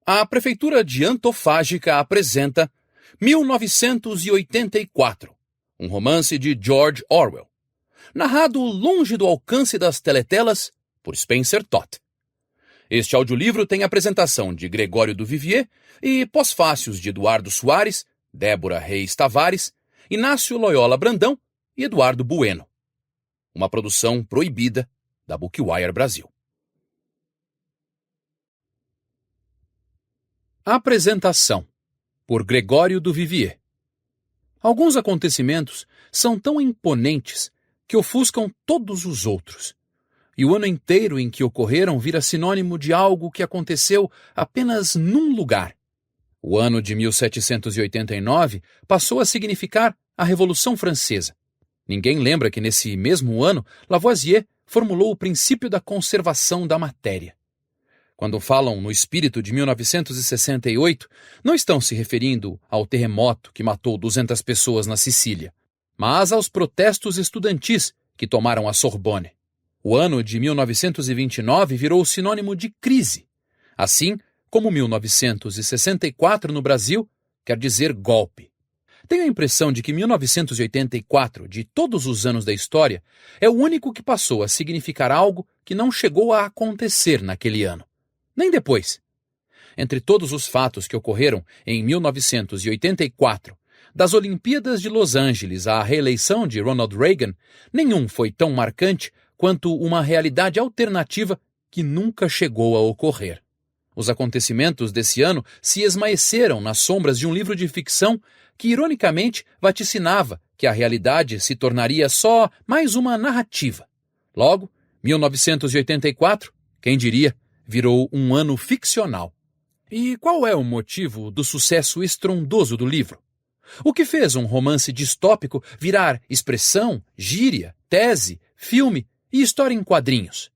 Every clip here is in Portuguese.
A Prefeitura de Antofágica apresenta 1984, um romance de George Orwell, narrado longe do alcance das teletelas por Spencer Todd. Este audiolivro tem apresentação de Gregório do Vivier e pós-fácios de Eduardo Soares, Débora Reis Tavares, Inácio Loyola Brandão e Eduardo Bueno. Uma produção proibida da Bookwire Brasil. Apresentação por Gregório do Vivier. Alguns acontecimentos são tão imponentes que ofuscam todos os outros, e o ano inteiro em que ocorreram vira sinônimo de algo que aconteceu apenas num lugar. O ano de 1789 passou a significar a Revolução Francesa. Ninguém lembra que nesse mesmo ano Lavoisier formulou o princípio da conservação da matéria. Quando falam no espírito de 1968, não estão se referindo ao terremoto que matou 200 pessoas na Sicília, mas aos protestos estudantis que tomaram a Sorbonne. O ano de 1929 virou sinônimo de crise, assim como 1964 no Brasil quer dizer golpe. Tenho a impressão de que 1984, de todos os anos da história, é o único que passou a significar algo que não chegou a acontecer naquele ano, nem depois. Entre todos os fatos que ocorreram em 1984, das Olimpíadas de Los Angeles à reeleição de Ronald Reagan, nenhum foi tão marcante quanto uma realidade alternativa que nunca chegou a ocorrer. Os acontecimentos desse ano se esmaeceram nas sombras de um livro de ficção que, ironicamente, vaticinava que a realidade se tornaria só mais uma narrativa. Logo, 1984, quem diria, virou um ano ficcional. E qual é o motivo do sucesso estrondoso do livro? O que fez um romance distópico virar expressão, gíria, tese, filme e história em quadrinhos?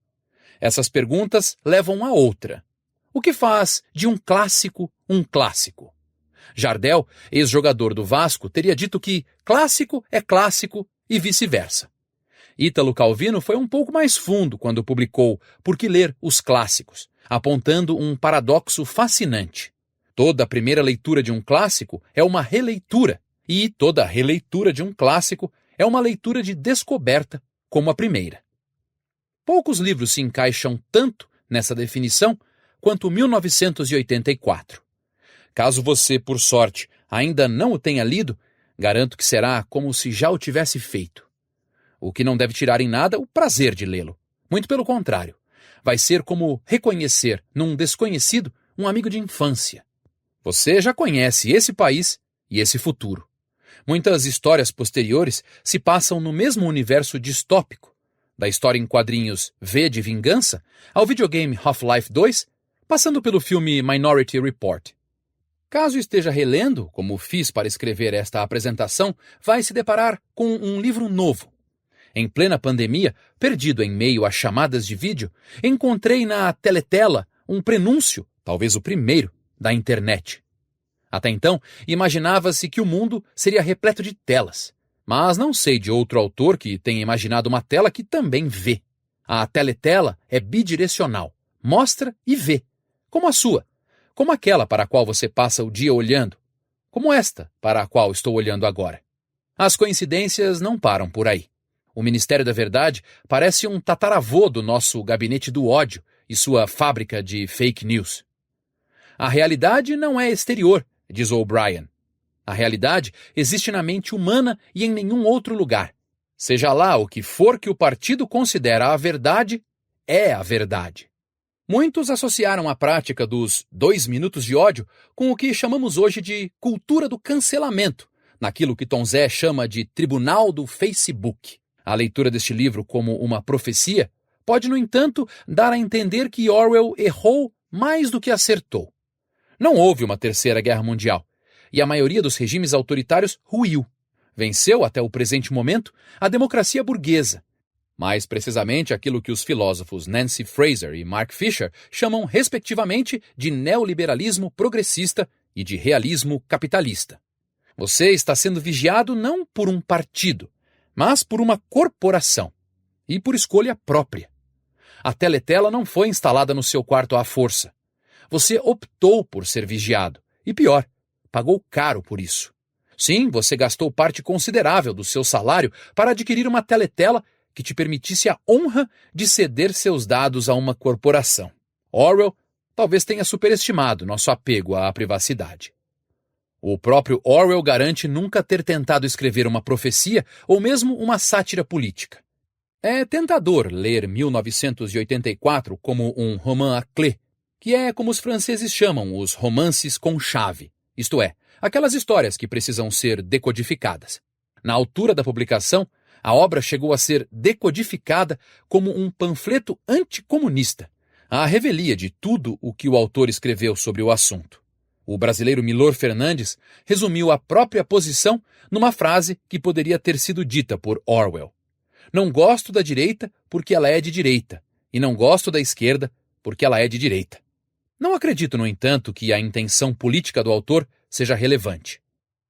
Essas perguntas levam a outra. O que faz de um clássico um clássico? Jardel, ex-jogador do Vasco, teria dito que clássico é clássico e vice-versa. Ítalo Calvino foi um pouco mais fundo quando publicou Por que ler os clássicos, apontando um paradoxo fascinante. Toda primeira leitura de um clássico é uma releitura, e toda releitura de um clássico é uma leitura de descoberta como a primeira. Poucos livros se encaixam tanto nessa definição quanto 1984. Caso você, por sorte, ainda não o tenha lido, garanto que será como se já o tivesse feito. O que não deve tirar em nada o prazer de lê-lo. Muito pelo contrário. Vai ser como reconhecer num desconhecido um amigo de infância. Você já conhece esse país e esse futuro. Muitas histórias posteriores se passam no mesmo universo distópico, da história em quadrinhos V de Vingança ao videogame Half-Life 2, passando pelo filme Minority Report. Caso esteja relendo, como fiz para escrever esta apresentação, vai se deparar com um livro novo. Em plena pandemia, perdido em meio a chamadas de vídeo, encontrei na teletela um prenúncio, talvez o primeiro, da internet. Até então, imaginava-se que o mundo seria repleto de telas. Mas não sei de outro autor que tenha imaginado uma tela que também vê. A teletela é bidirecional, mostra e vê, como a sua, como aquela para a qual você passa o dia olhando, como esta para a qual estou olhando agora. As coincidências não param por aí. O Ministério da Verdade parece um tataravô do nosso gabinete do ódio e sua fábrica de fake news. A realidade não é exterior, diz O'Brien. A realidade existe na mente humana e em nenhum outro lugar. Seja lá o que for que o partido considera a verdade, é a verdade. Muitos associaram a prática dos 2 minutos de ódio com o que chamamos hoje de cultura do cancelamento, naquilo que Tom Zé chama de tribunal do Facebook. A leitura deste livro como uma profecia pode, no entanto, dar a entender que Orwell errou mais do que acertou. Não houve uma terceira guerra mundial, e a maioria dos regimes autoritários ruiu. Venceu, até o presente momento, a democracia burguesa, mais precisamente aquilo que os filósofos Nancy Fraser e Mark Fisher chamam, respectivamente, de neoliberalismo progressista e de realismo capitalista. Você está sendo vigiado não por um partido, mas por uma corporação, e por escolha própria. A teletela não foi instalada no seu quarto à força. Você optou por ser vigiado. E pior, pagou caro por isso. Sim, você gastou parte considerável do seu salário para adquirir uma teletela que te permitisse a honra de ceder seus dados a uma corporação. Orwell talvez tenha superestimado nosso apego à privacidade. O próprio Orwell garante nunca ter tentado escrever uma profecia ou mesmo uma sátira política. É tentador ler 1984 como um roman à clé, que é como os franceses chamam os romances com chave, isto é, aquelas histórias que precisam ser decodificadas. Na altura da publicação, a obra chegou a ser decodificada como um panfleto anticomunista, à revelia de tudo o que o autor escreveu sobre o assunto. O brasileiro Milor Fernandes resumiu a própria posição numa frase que poderia ter sido dita por Orwell. Não gosto da direita porque ela é de direita, e não gosto da esquerda porque ela é de direita. Não acredito, no entanto, que a intenção política do autor seja relevante.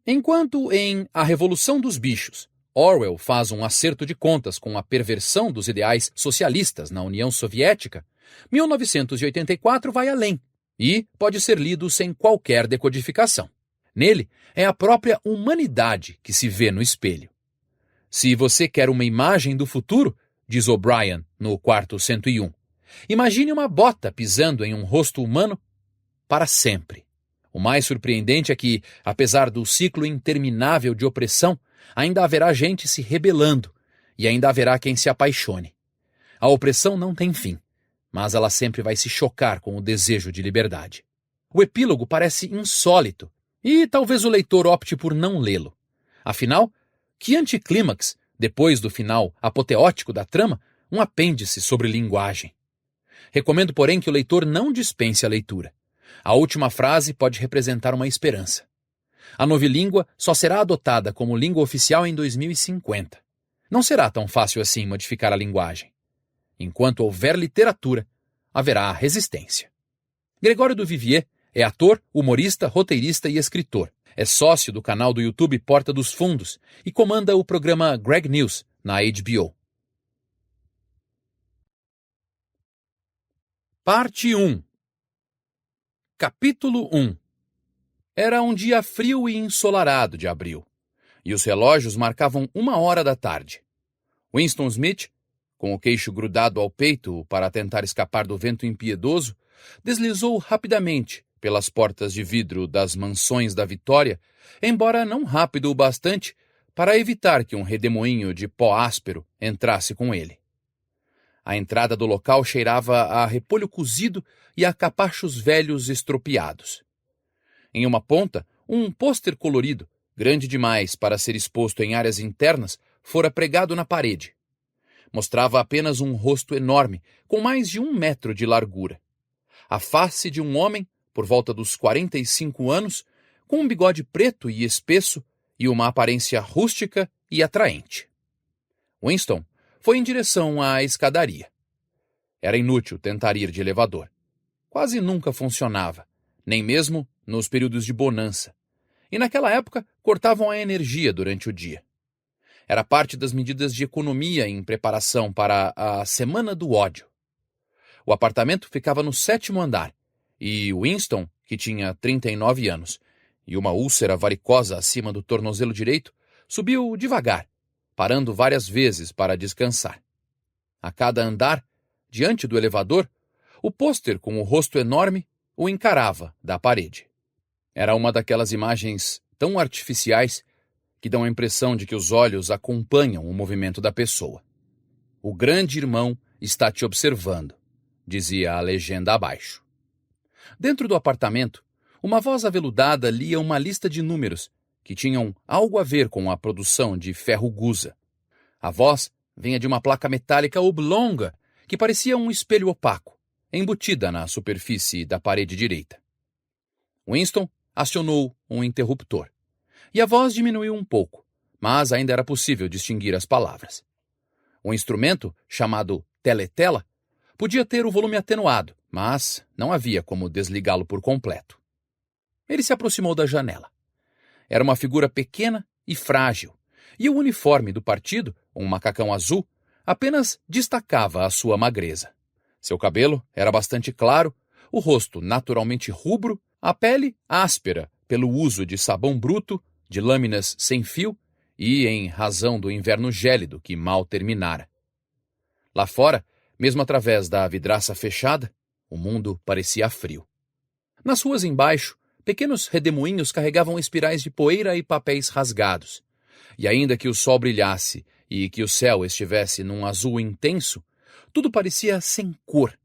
Enquanto em A Revolução dos Bichos, Orwell faz um acerto de contas com a perversão dos ideais socialistas na União Soviética, 1984 vai além e pode ser lido sem qualquer decodificação. Nele, é a própria humanidade que se vê no espelho. Se você quer uma imagem do futuro, diz O'Brien no quarto 101, imagine uma bota pisando em um rosto humano para sempre. O mais surpreendente é que, apesar do ciclo interminável de opressão, ainda haverá gente se rebelando e ainda haverá quem se apaixone. A opressão não tem fim, mas ela sempre vai se chocar com o desejo de liberdade. O epílogo parece insólito e talvez o leitor opte por não lê-lo. Afinal, que anticlímax, depois do final apoteótico da trama, um apêndice sobre linguagem. Recomendo, porém, que o leitor não dispense a leitura. A última frase pode representar uma esperança. A novilíngua só será adotada como língua oficial em 2050. Não será tão fácil assim modificar a linguagem. Enquanto houver literatura, haverá resistência. Gregório do Vivier é ator, humorista, roteirista e escritor. É sócio do canal do YouTube Porta dos Fundos e comanda o programa Greg News na HBO. Parte 1. Capítulo 1. Era um dia frio e ensolarado de abril, e os relógios marcavam 1h da tarde. Winston Smith, com o queixo grudado ao peito para tentar escapar do vento impiedoso, deslizou rapidamente pelas portas de vidro das mansões da Vitória, embora não rápido o bastante para evitar que um redemoinho de pó áspero entrasse com ele. A entrada do local cheirava a repolho cozido e a capachos velhos estropiados. Em uma ponta, um pôster colorido, grande demais para ser exposto em áreas internas, fora pregado na parede. Mostrava apenas um rosto enorme, com mais de 1 metro de largura. A face de um homem, por volta dos 45 anos, com um bigode preto e espesso e uma aparência rústica e atraente. Winston foi em direção à escadaria. Era inútil tentar ir de elevador. Quase nunca funcionava, nem mesmo nos períodos de bonança. E naquela época cortavam a energia durante o dia. Era parte das medidas de economia em preparação para a Semana do Ódio. O apartamento ficava no 7º andar, e Winston, que tinha 39 anos, e uma úlcera varicosa acima do tornozelo direito, subiu devagar, parando várias vezes para descansar. A cada andar, diante do elevador, o pôster com o rosto enorme o encarava da parede. Era uma daquelas imagens tão artificiais que dão a impressão de que os olhos acompanham o movimento da pessoa. O grande irmão está te observando, dizia a legenda abaixo. Dentro do apartamento, uma voz aveludada lia uma lista de números que tinham algo a ver com a produção de ferro gusa. A voz vinha de uma placa metálica oblonga que parecia um espelho opaco, embutida na superfície da parede direita. Winston acionou um interruptor. E a voz diminuiu um pouco, mas ainda era possível distinguir as palavras. O instrumento, chamado teletela, podia ter o volume atenuado, mas não havia como desligá-lo por completo. Ele se aproximou da janela. Era uma figura pequena e frágil, e o uniforme do partido, um macacão azul, apenas destacava a sua magreza. Seu cabelo era bastante claro, o rosto naturalmente rubro, a pele áspera pelo uso de sabão bruto, de lâminas sem fio e em razão do inverno gélido que mal terminara. Lá fora, mesmo através da vidraça fechada, o mundo parecia frio. Nas ruas embaixo, pequenos redemoinhos carregavam espirais de poeira e papéis rasgados. E ainda que o sol brilhasse e que o céu estivesse num azul intenso, tudo parecia sem cor,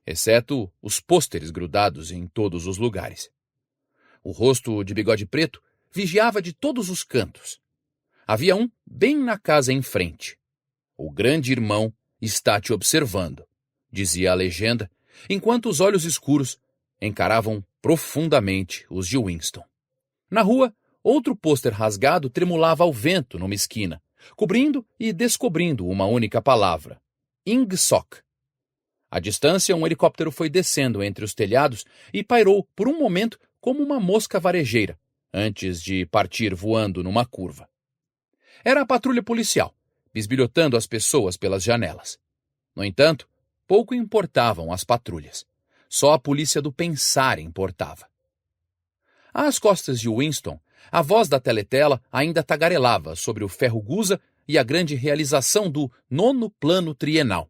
exceto os pôsteres grudados em todos os lugares. O rosto de bigode preto vigiava de todos os cantos. Havia um bem na casa em frente. O grande irmão está te observando, dizia a legenda, enquanto os olhos escuros encaravam profundamente os de Winston. Na rua, outro pôster rasgado tremulava ao vento numa esquina, cobrindo e descobrindo uma única palavra: Ingsoc. À distância, um helicóptero foi descendo entre os telhados e pairou por um momento como uma mosca varejeira, antes de partir voando numa curva. Era a patrulha policial, bisbilhotando as pessoas pelas janelas. No entanto, pouco importavam as patrulhas. Só a polícia do pensar importava. Às costas de Winston, a voz da teletela ainda tagarelava sobre o ferro gusa e a grande realização do 9º Plano Trienal.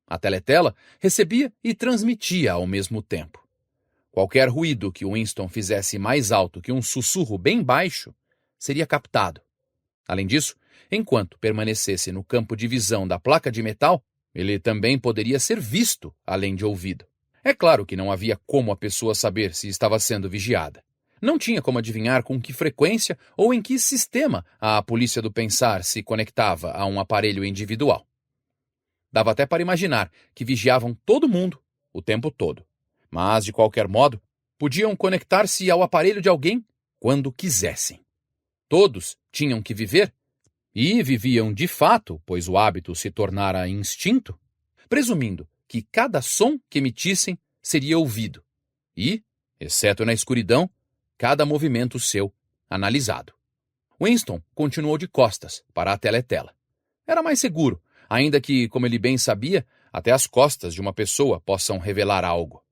A teletela recebia e transmitia ao mesmo tempo. Qualquer ruído que Winston fizesse mais alto que um sussurro bem baixo seria captado. Além disso, enquanto permanecesse no campo de visão da placa de metal, ele também poderia ser visto, além de ouvido. É claro que não havia como a pessoa saber se estava sendo vigiada. Não tinha como adivinhar com que frequência ou em que sistema a polícia do pensar se conectava a um aparelho individual. Dava até para imaginar que vigiavam todo mundo, o tempo todo. Mas, de qualquer modo, podiam conectar-se ao aparelho de alguém quando quisessem. Todos tinham que viver, e viviam de fato, pois o hábito se tornara instinto, presumindo que cada som que emitissem seria ouvido e, exceto na escuridão, cada movimento seu analisado. Winston continuou de costas para a teletela. Era mais seguro, ainda que, como ele bem sabia, até as costas de uma pessoa possam revelar algo.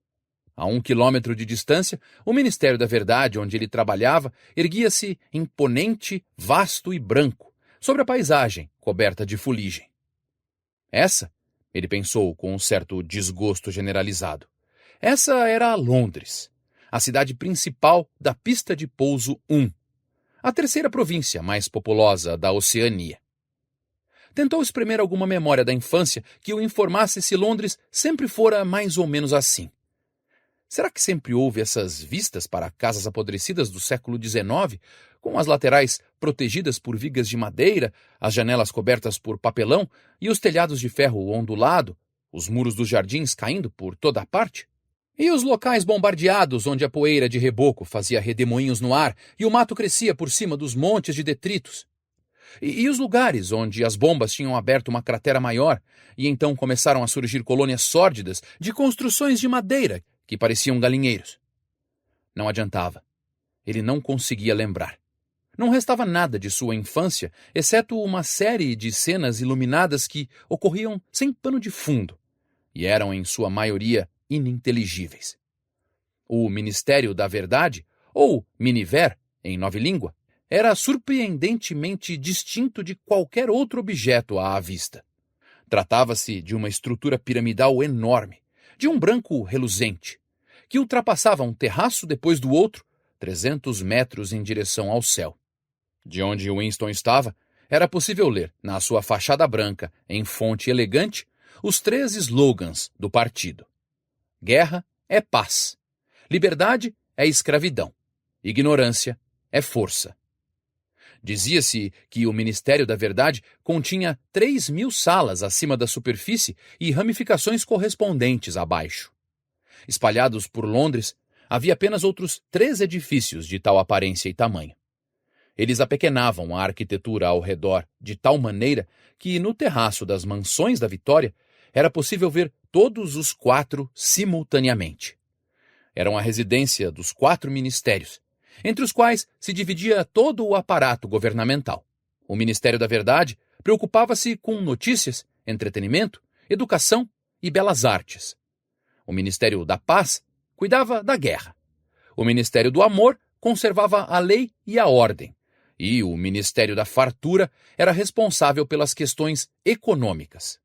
A 1 quilômetro de distância, o Ministério da Verdade, onde ele trabalhava, erguia-se imponente, vasto e branco, sobre a paisagem coberta de fuligem. Essa, ele pensou com um certo desgosto generalizado, essa era Londres, a cidade principal da pista de pouso 1, a terceira província mais populosa da Oceania. Tentou espremer alguma memória da infância que o informasse se Londres sempre fora mais ou menos assim. Será que sempre houve essas vistas para casas apodrecidas do século XIX, com as laterais protegidas por vigas de madeira, as janelas cobertas por papelão e os telhados de ferro ondulado, os muros dos jardins caindo por toda a parte? E os locais bombardeados onde a poeira de reboco fazia redemoinhos no ar e o mato crescia por cima dos montes de detritos? E os lugares onde as bombas tinham aberto uma cratera maior e então começaram a surgir colônias sórdidas de construções de madeira que pareciam galinheiros? Não adiantava. Ele não conseguia lembrar. Não restava nada de sua infância, exceto uma série de cenas iluminadas que ocorriam sem pano de fundo e eram, em sua maioria, ininteligíveis. O Ministério da Verdade, ou Miniver, em nova língua, era surpreendentemente distinto de qualquer outro objeto à vista. Tratava-se de uma estrutura piramidal enorme, de um branco reluzente, que ultrapassava um terraço depois do outro, 300 metros em direção ao céu. De onde Winston estava, era possível ler, na sua fachada branca, em fonte elegante, os 3 slogans do partido. Guerra é paz. Liberdade é escravidão. Ignorância é força. Dizia-se que o Ministério da Verdade continha 3.000 salas acima da superfície e ramificações correspondentes abaixo. Espalhados por Londres, havia apenas outros 3 edifícios de tal aparência e tamanho. Eles apequenavam a arquitetura ao redor de tal maneira que, no terraço das Mansões da Vitória, era possível ver todos os 4 simultaneamente. Eram a residência dos 4 ministérios, entre os quais se dividia todo o aparato governamental. O Ministério da Verdade preocupava-se com notícias, entretenimento, educação e belas artes. O Ministério da Paz cuidava da guerra. O Ministério do Amor conservava a lei e a ordem. E o Ministério da Fartura era responsável pelas questões econômicas.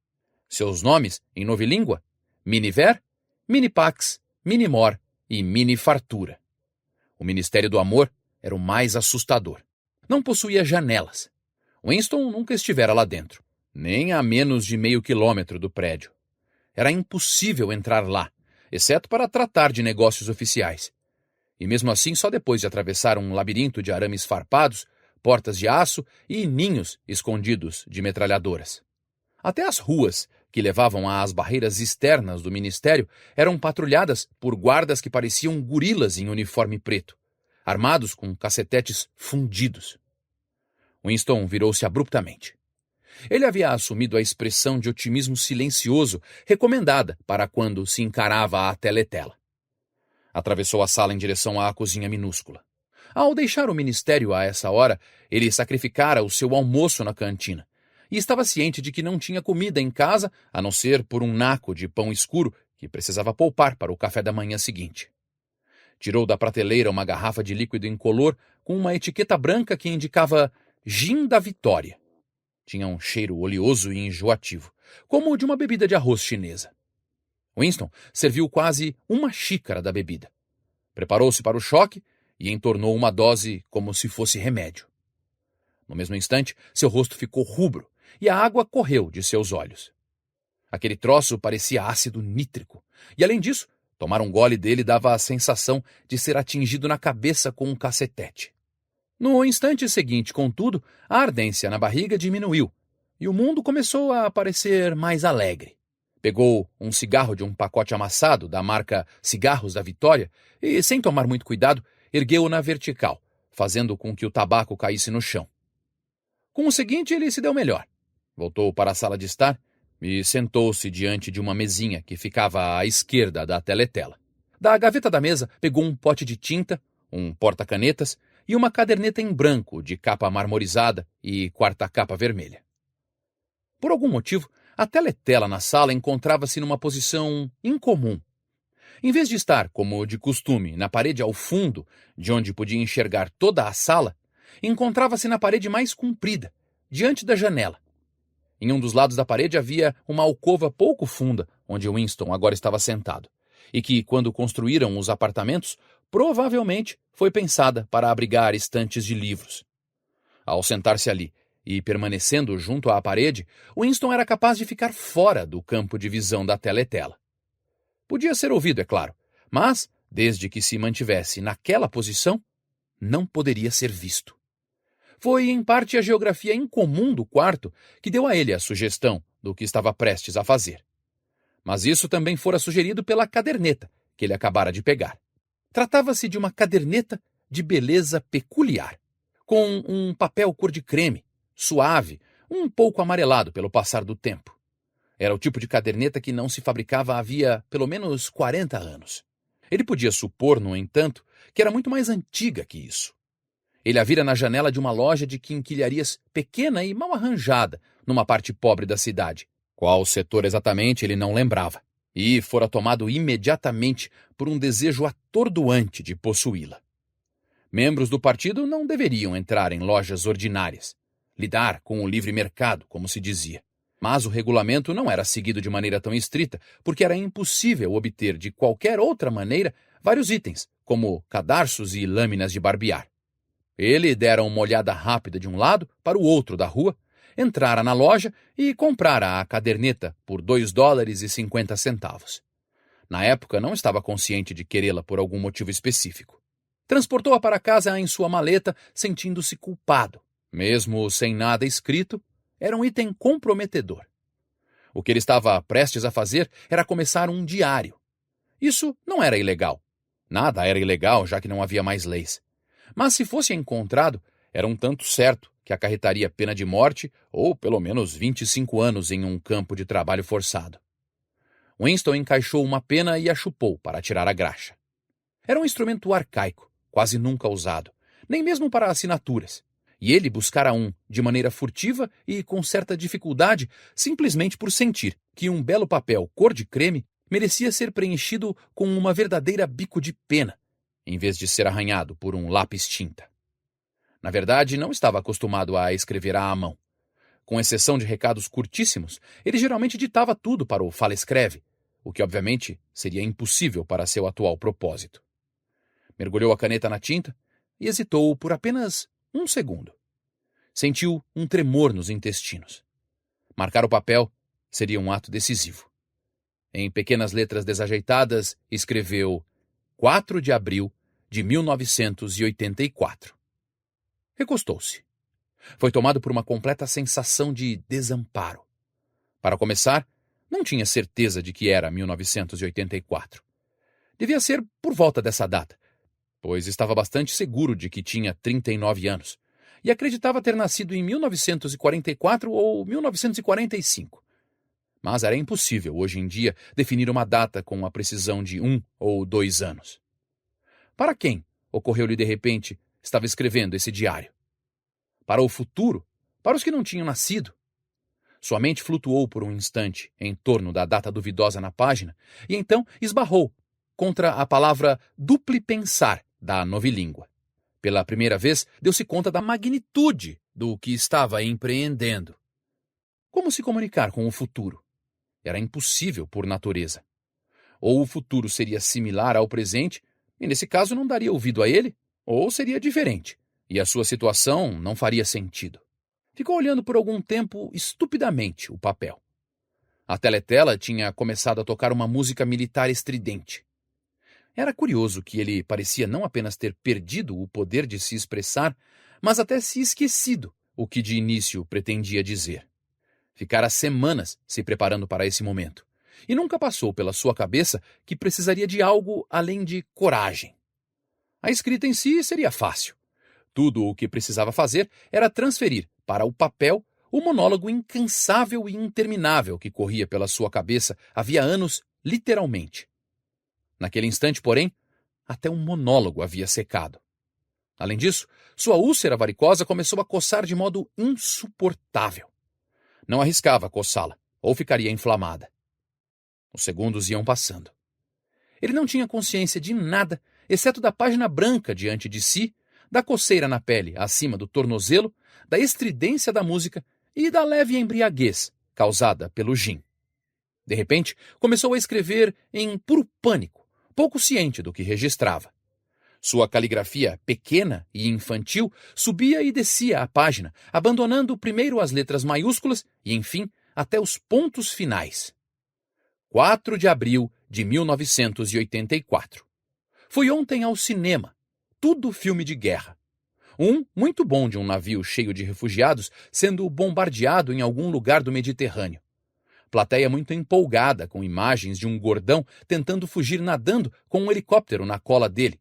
Seus nomes, em novilíngua, Miniver, Minipax, Minimor e Minifartura. O Ministério do Amor era o mais assustador. Não possuía janelas. Winston nunca estivera lá dentro, nem a menos de meio quilômetro do prédio. Era impossível entrar lá, exceto para tratar de negócios oficiais. E mesmo assim, só depois de atravessar um labirinto de arames farpados, portas de aço e ninhos escondidos de metralhadoras. Até as ruas que levavam às barreiras externas do ministério eram patrulhadas por guardas que pareciam gorilas em uniforme preto, armados com cacetetes fundidos. Winston virou-se abruptamente. Ele havia assumido a expressão de otimismo silencioso recomendada para quando se encarava à teletela. Atravessou a sala em direção à cozinha minúscula. Ao deixar o ministério a essa hora, ele sacrificara o seu almoço na cantina e estava ciente de que não tinha comida em casa a não ser por um naco de pão escuro que precisava poupar para o café da manhã seguinte. Tirou da prateleira uma garrafa de líquido incolor com uma etiqueta branca que indicava Gin da Vitória. Tinha um cheiro oleoso e enjoativo, como o de uma bebida de arroz chinesa. Winston serviu quase uma xícara da bebida. Preparou-se para o choque e entornou uma dose como se fosse remédio. No mesmo instante, seu rosto ficou rubro e a água correu de seus olhos. Aquele troço parecia ácido nítrico, e além disso, tomar um gole dele dava a sensação de ser atingido na cabeça com um cacetete. No instante seguinte, contudo, a ardência na barriga diminuiu e o mundo começou a parecer mais alegre. Pegou um cigarro de um pacote amassado da marca Cigarros da Vitória e, sem tomar muito cuidado, ergueu-o na vertical, fazendo com que o tabaco caísse no chão. Com o seguinte, ele se deu melhor. Voltou para a sala de estar e sentou-se diante de uma mesinha que ficava à esquerda da teletela. Da gaveta da mesa, pegou um pote de tinta, um porta-canetas e uma caderneta em branco de capa marmorizada e quarta capa vermelha. Por algum motivo, a teletela na sala encontrava-se numa posição incomum. Em vez de estar, como de costume, na parede ao fundo, de onde podia enxergar toda a sala, encontrava-se na parede mais comprida, diante da janela. Em um dos lados da parede havia uma alcova pouco funda, onde Winston agora estava sentado, e que, quando construíram os apartamentos, provavelmente foi pensada para abrigar estantes de livros. Ao sentar-se ali e permanecendo junto à parede, Winston era capaz de ficar fora do campo de visão da teletela. Podia ser ouvido, é claro, mas, desde que se mantivesse naquela posição, não poderia ser visto. Foi, em parte, a geografia incomum do quarto que deu a ele a sugestão do que estava prestes a fazer. Mas isso também fora sugerido pela caderneta que ele acabara de pegar. Tratava-se de uma caderneta de beleza peculiar, com um papel cor de creme, suave, um pouco amarelado pelo passar do tempo. Era o tipo de caderneta que não se fabricava havia pelo menos 40 anos. Ele podia supor, no entanto, que era muito mais antiga que isso. Ele a vira na janela de uma loja de quinquilharias pequena e mal arranjada, numa parte pobre da cidade. Qual setor exatamente ele não lembrava, e fora tomado imediatamente por um desejo atordoante de possuí-la. Membros do partido não deveriam entrar em lojas ordinárias, lidar com o livre mercado, como se dizia. Mas o regulamento não era seguido de maneira tão estrita, porque era impossível obter de qualquer outra maneira vários itens, como cadarços e lâminas de barbear. Ele dera uma olhada rápida de um lado para o outro da rua, entrara na loja e comprara a caderneta por $2,50. Na época, não estava consciente de querê-la por algum motivo específico. Transportou-a para casa em sua maleta, sentindo-se culpado. Mesmo sem nada escrito, era um item comprometedor. O que ele estava prestes a fazer era começar um diário. Isso não era ilegal. Nada era ilegal, já que não havia mais leis. Mas se fosse encontrado, era um tanto certo que acarretaria pena de morte ou pelo menos 25 anos em um campo de trabalho forçado. Winston encaixou uma pena e a chupou para tirar a graxa. Era um instrumento arcaico, quase nunca usado, nem mesmo para assinaturas, e ele buscara um de maneira furtiva e com certa dificuldade, simplesmente por sentir que um belo papel cor de creme merecia ser preenchido com uma verdadeira bico de pena, em vez de ser arranhado por um lápis tinta. Na verdade, não estava acostumado a escrever à mão. Com exceção de recados curtíssimos, ele geralmente ditava tudo para o fala-escreve, o que obviamente seria impossível para seu atual propósito. Mergulhou a caneta na tinta e hesitou por apenas um segundo. Sentiu um tremor nos intestinos. Marcar o papel seria um ato decisivo. Em pequenas letras desajeitadas, escreveu 4 de abril de 1984. Recostou-se. Foi tomado por uma completa sensação de desamparo. Para começar, não tinha certeza de que era 1984. Devia ser por volta dessa data, pois estava bastante seguro de que tinha 39 anos e acreditava ter nascido em 1944 ou 1945. Mas era impossível, hoje em dia, definir uma data com a precisão de 1 ou 2 anos. Para quem, ocorreu-lhe de repente, estava escrevendo esse diário? Para o futuro? Para os que não tinham nascido? Sua mente flutuou por um instante em torno da data duvidosa na página e então esbarrou contra a palavra duplipensar da novilíngua. Pela primeira vez, deu-se conta da magnitude do que estava empreendendo. Como se comunicar com o futuro? Era impossível por natureza. Ou o futuro seria similar ao presente, e nesse caso não daria ouvido a ele, ou seria diferente, e a sua situação não faria sentido. Ficou olhando por algum tempo estupidamente o papel. A teletela tinha começado a tocar uma música militar estridente. Era curioso que ele parecia não apenas ter perdido o poder de se expressar, mas até se esquecido o que de início pretendia dizer. Ficara semanas se preparando para esse momento, e nunca passou pela sua cabeça que precisaria de algo além de coragem. A escrita em si seria fácil. Tudo o que precisava fazer era transferir para o papel o monólogo incansável e interminável que corria pela sua cabeça havia anos, literalmente. Naquele instante, porém, até um monólogo havia secado. Além disso, sua úlcera varicosa começou a coçar de modo insuportável. Não arriscava coçá-la, ou ficaria inflamada. Os segundos iam passando. Ele não tinha consciência de nada, exceto da página branca diante de si, da coceira na pele acima do tornozelo, da estridência da música e da leve embriaguez causada pelo gin. De repente, começou a escrever em puro pânico, pouco ciente do que registrava. Sua caligrafia, pequena e infantil, subia e descia a página, abandonando primeiro as letras maiúsculas e, enfim, até os pontos finais. 4 de abril de 1984. Fui ontem ao cinema. Tudo filme de guerra. Muito bom, de um navio cheio de refugiados sendo bombardeado em algum lugar do Mediterrâneo. Plateia muito empolgada com imagens de um gordão tentando fugir nadando com um helicóptero na cola dele.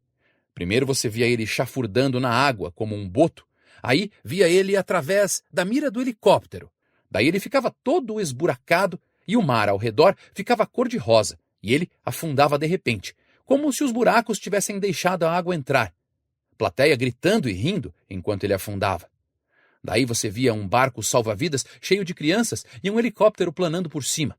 Primeiro você via ele chafurdando na água como um boto, aí via ele através da mira do helicóptero. Daí ele ficava todo esburacado e o mar ao redor ficava cor-de-rosa e ele afundava de repente, como se os buracos tivessem deixado a água entrar. Plateia gritando e rindo enquanto ele afundava. Daí você via um barco salva-vidas cheio de crianças e um helicóptero planando por cima.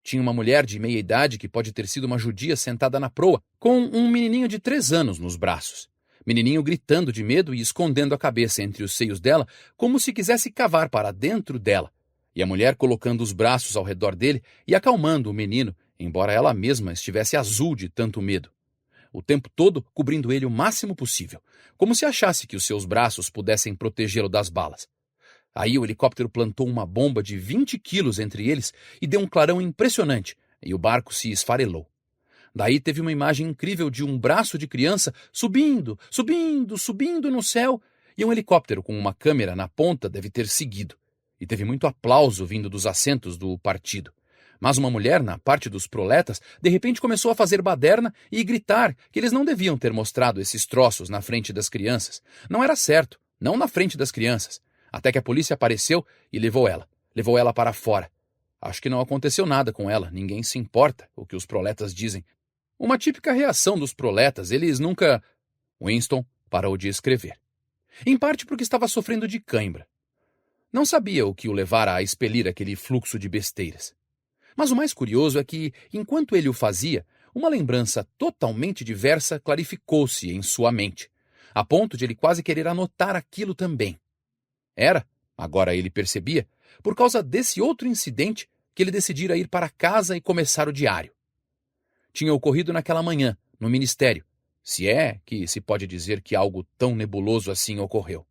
Tinha uma mulher de meia idade que pode ter sido uma judia sentada na proa, com um menininho de 3 anos nos braços. Menininho gritando de medo e escondendo a cabeça entre os seios dela, como se quisesse cavar para dentro dela. E a mulher colocando os braços ao redor dele e acalmando o menino, embora ela mesma estivesse azul de tanto medo. O tempo todo cobrindo ele o máximo possível, como se achasse que os seus braços pudessem protegê-lo das balas. Aí o helicóptero plantou uma bomba de 20 quilos entre eles e deu um clarão impressionante, e o barco se esfarelou. Daí teve uma imagem incrível de um braço de criança subindo no céu, e um helicóptero com uma câmera na ponta deve ter seguido. E teve muito aplauso vindo dos assentos do partido. Mas uma mulher, na parte dos proletas, de repente começou a fazer baderna e gritar que eles não deviam ter mostrado esses troços na frente das crianças. Não era certo, não na frente das crianças. Até que a polícia apareceu e levou ela para fora. Acho que não aconteceu nada com ela, ninguém se importa o que os proletas dizem. Uma típica reação dos proletas, eles nunca... Winston parou de escrever. Em parte porque estava sofrendo de cãibra. Não sabia o que o levara a expelir aquele fluxo de besteiras. Mas o mais curioso é que, enquanto ele o fazia, uma lembrança totalmente diversa clarificou-se em sua mente, a ponto de ele quase querer anotar aquilo também. Era, agora ele percebia, por causa desse outro incidente que ele decidira ir para casa e começar o diário. Tinha ocorrido naquela manhã, no ministério, se é que se pode dizer que algo tão nebuloso assim ocorreu.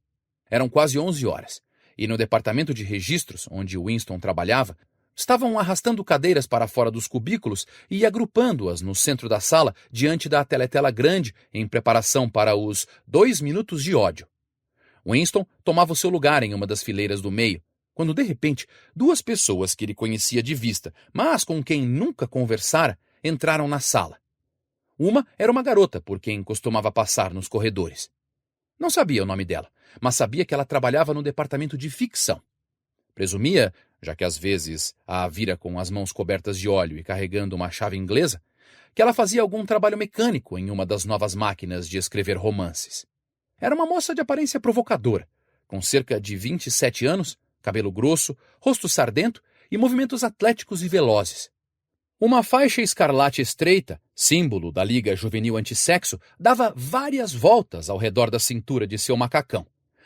Eram quase 11 horas, e no departamento de registros, onde Winston trabalhava, estavam arrastando cadeiras para fora dos cubículos e agrupando-as no centro da sala diante da teletela grande em preparação para os 2 minutos de ódio. Winston tomava o seu lugar em uma das fileiras do meio, quando de repente 2 pessoas que ele conhecia de vista, mas com quem nunca conversara, entraram na sala. Uma era uma garota por quem costumava passar nos corredores. Não sabia o nome dela, mas sabia que ela trabalhava no departamento de ficção. Presumia, já que às vezes a vira com as mãos cobertas de óleo e carregando uma chave inglesa, que ela fazia algum trabalho mecânico em uma das novas máquinas de escrever romances. Era uma moça de aparência provocadora, com cerca de 27 anos, cabelo grosso, rosto sardento e movimentos atléticos e velozes. Uma faixa escarlate estreita, símbolo da Liga Juvenil Antissexo, dava várias voltas ao redor da cintura de seu macacão,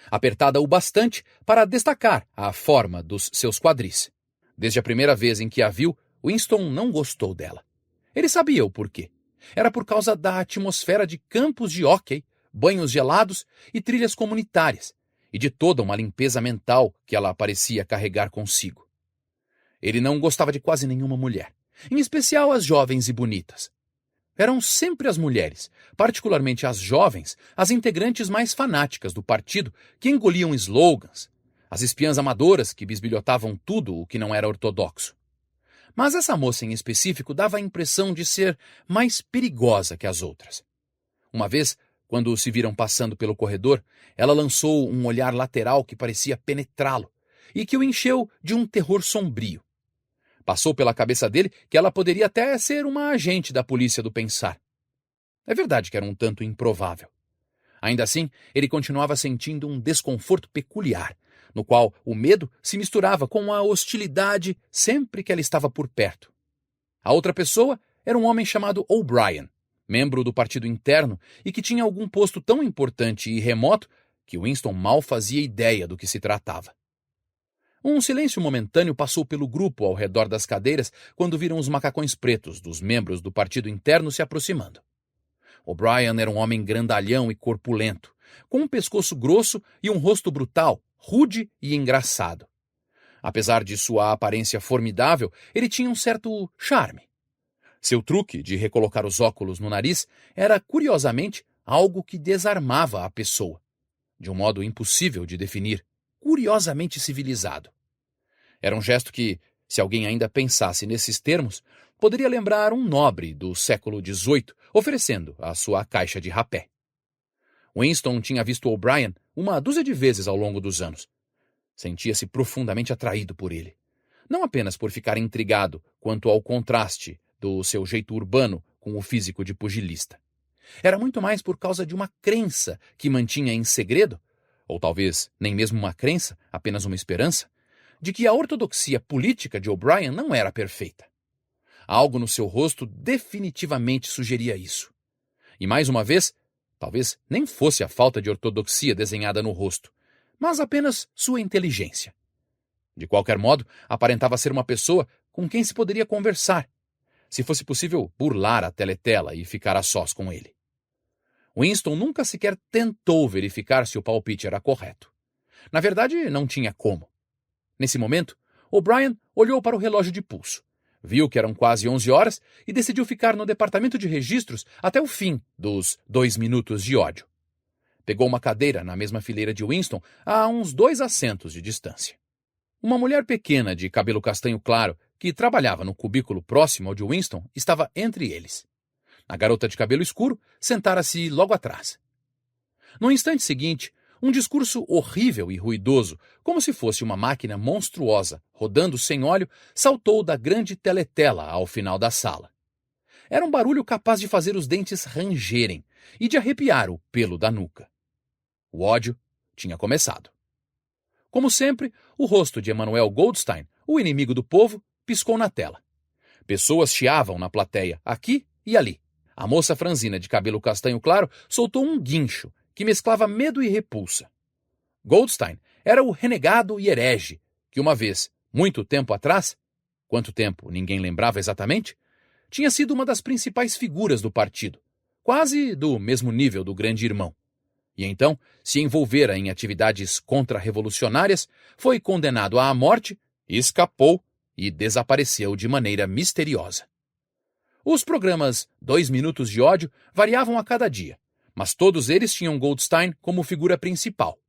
apertada o bastante para destacar a forma dos seus quadris. Desde a primeira vez em que a viu, Winston não gostou dela. Ele sabia o porquê. Era por causa da atmosfera de campos de hóquei, banhos gelados e trilhas comunitárias, e de toda uma limpeza mental que ela parecia carregar consigo. Ele não gostava de quase nenhuma mulher, em especial as jovens e bonitas. Eram sempre as mulheres, particularmente as jovens, as integrantes mais fanáticas do partido que engoliam slogans, as espiãs amadoras que bisbilhotavam tudo o que não era ortodoxo. Mas essa moça em específico dava a impressão de ser mais perigosa que as outras. Uma vez, quando se viram passando pelo corredor, ela lançou um olhar lateral que parecia penetrá-lo e que o encheu de um terror sombrio. Passou pela cabeça dele que ela poderia até ser uma agente da polícia do pensar. É verdade que era um tanto improvável. Ainda assim, ele continuava sentindo um desconforto peculiar, no qual o medo se misturava com a hostilidade sempre que ela estava por perto. A outra pessoa era um homem chamado O'Brien, membro do partido interno e que tinha algum posto tão importante e remoto que Winston mal fazia ideia do que se tratava. Um silêncio momentâneo passou pelo grupo ao redor das cadeiras quando viram os macacões pretos dos membros do partido interno se aproximando. O'Brien era um homem grandalhão e corpulento, com um pescoço grosso e um rosto brutal, rude e engraçado. Apesar de sua aparência formidável, ele tinha um certo charme. Seu truque de recolocar os óculos no nariz era, curiosamente, algo que desarmava a pessoa, de um modo impossível de definir, curiosamente civilizado. Era um gesto que, se alguém ainda pensasse nesses termos, poderia lembrar um nobre do século XVIII oferecendo a sua caixa de rapé. Winston tinha visto O'Brien uma dúzia de vezes ao longo dos anos. Sentia-se profundamente atraído por ele. Não apenas por ficar intrigado quanto ao contraste do seu jeito urbano com o físico de pugilista. Era muito mais por causa de uma crença que mantinha em segredo, ou talvez nem mesmo uma crença, apenas uma esperança, de que a ortodoxia política de O'Brien não era perfeita. Algo no seu rosto definitivamente sugeria isso. E mais uma vez, talvez nem fosse a falta de ortodoxia desenhada no rosto, mas apenas sua inteligência. De qualquer modo, aparentava ser uma pessoa com quem se poderia conversar, se fosse possível burlar a teletela e ficar a sós com ele. Winston nunca sequer tentou verificar se o palpite era correto. Na verdade, não tinha como. Nesse momento, O'Brien olhou para o relógio de pulso, viu que eram quase 11 horas e decidiu ficar no departamento de registros até o fim dos 2 minutos de ódio. Pegou uma cadeira na mesma fileira de Winston a uns 2 assentos de distância. Uma mulher pequena de cabelo castanho claro, que trabalhava no cubículo próximo ao de Winston, estava entre eles. A garota de cabelo escuro sentara-se logo atrás. No instante seguinte, um discurso horrível e ruidoso, como se fosse uma máquina monstruosa, rodando sem óleo, saltou da grande teletela ao final da sala. Era um barulho capaz de fazer os dentes rangerem e de arrepiar o pelo da nuca. O ódio tinha começado. Como sempre, o rosto de Emanuel Goldstein, o inimigo do povo, piscou na tela. Pessoas chiavam na plateia, aqui e ali. A moça franzina de cabelo castanho claro soltou um guincho que mesclava medo e repulsa. Goldstein era o renegado e herege que uma vez, muito tempo atrás, quanto tempo ninguém lembrava exatamente, tinha sido uma das principais figuras do partido, quase do mesmo nível do grande irmão. E então se envolvera em atividades contra-revolucionárias, foi condenado à morte, escapou e desapareceu de maneira misteriosa. Os programas 2 Minutos de Ódio variavam a cada dia, mas todos eles tinham Goldstein como figura principal.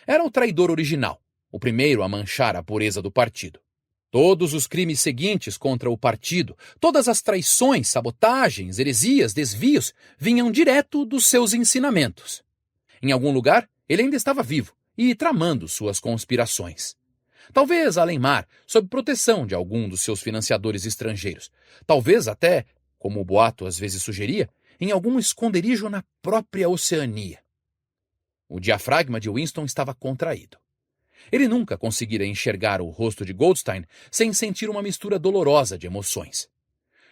Era o traidor original, o primeiro a manchar a pureza do partido. Todos os crimes seguintes contra o partido, todas as traições, sabotagens, heresias, desvios, vinham direto dos seus ensinamentos. Em algum lugar, ele ainda estava vivo e tramando suas conspirações. Talvez além-mar, sob proteção de algum dos seus financiadores estrangeiros. Talvez até, como o boato às vezes sugeria, em algum esconderijo na própria Oceania. O diafragma de Winston estava contraído. Ele nunca conseguira enxergar o rosto de Goldstein sem sentir uma mistura dolorosa de emoções.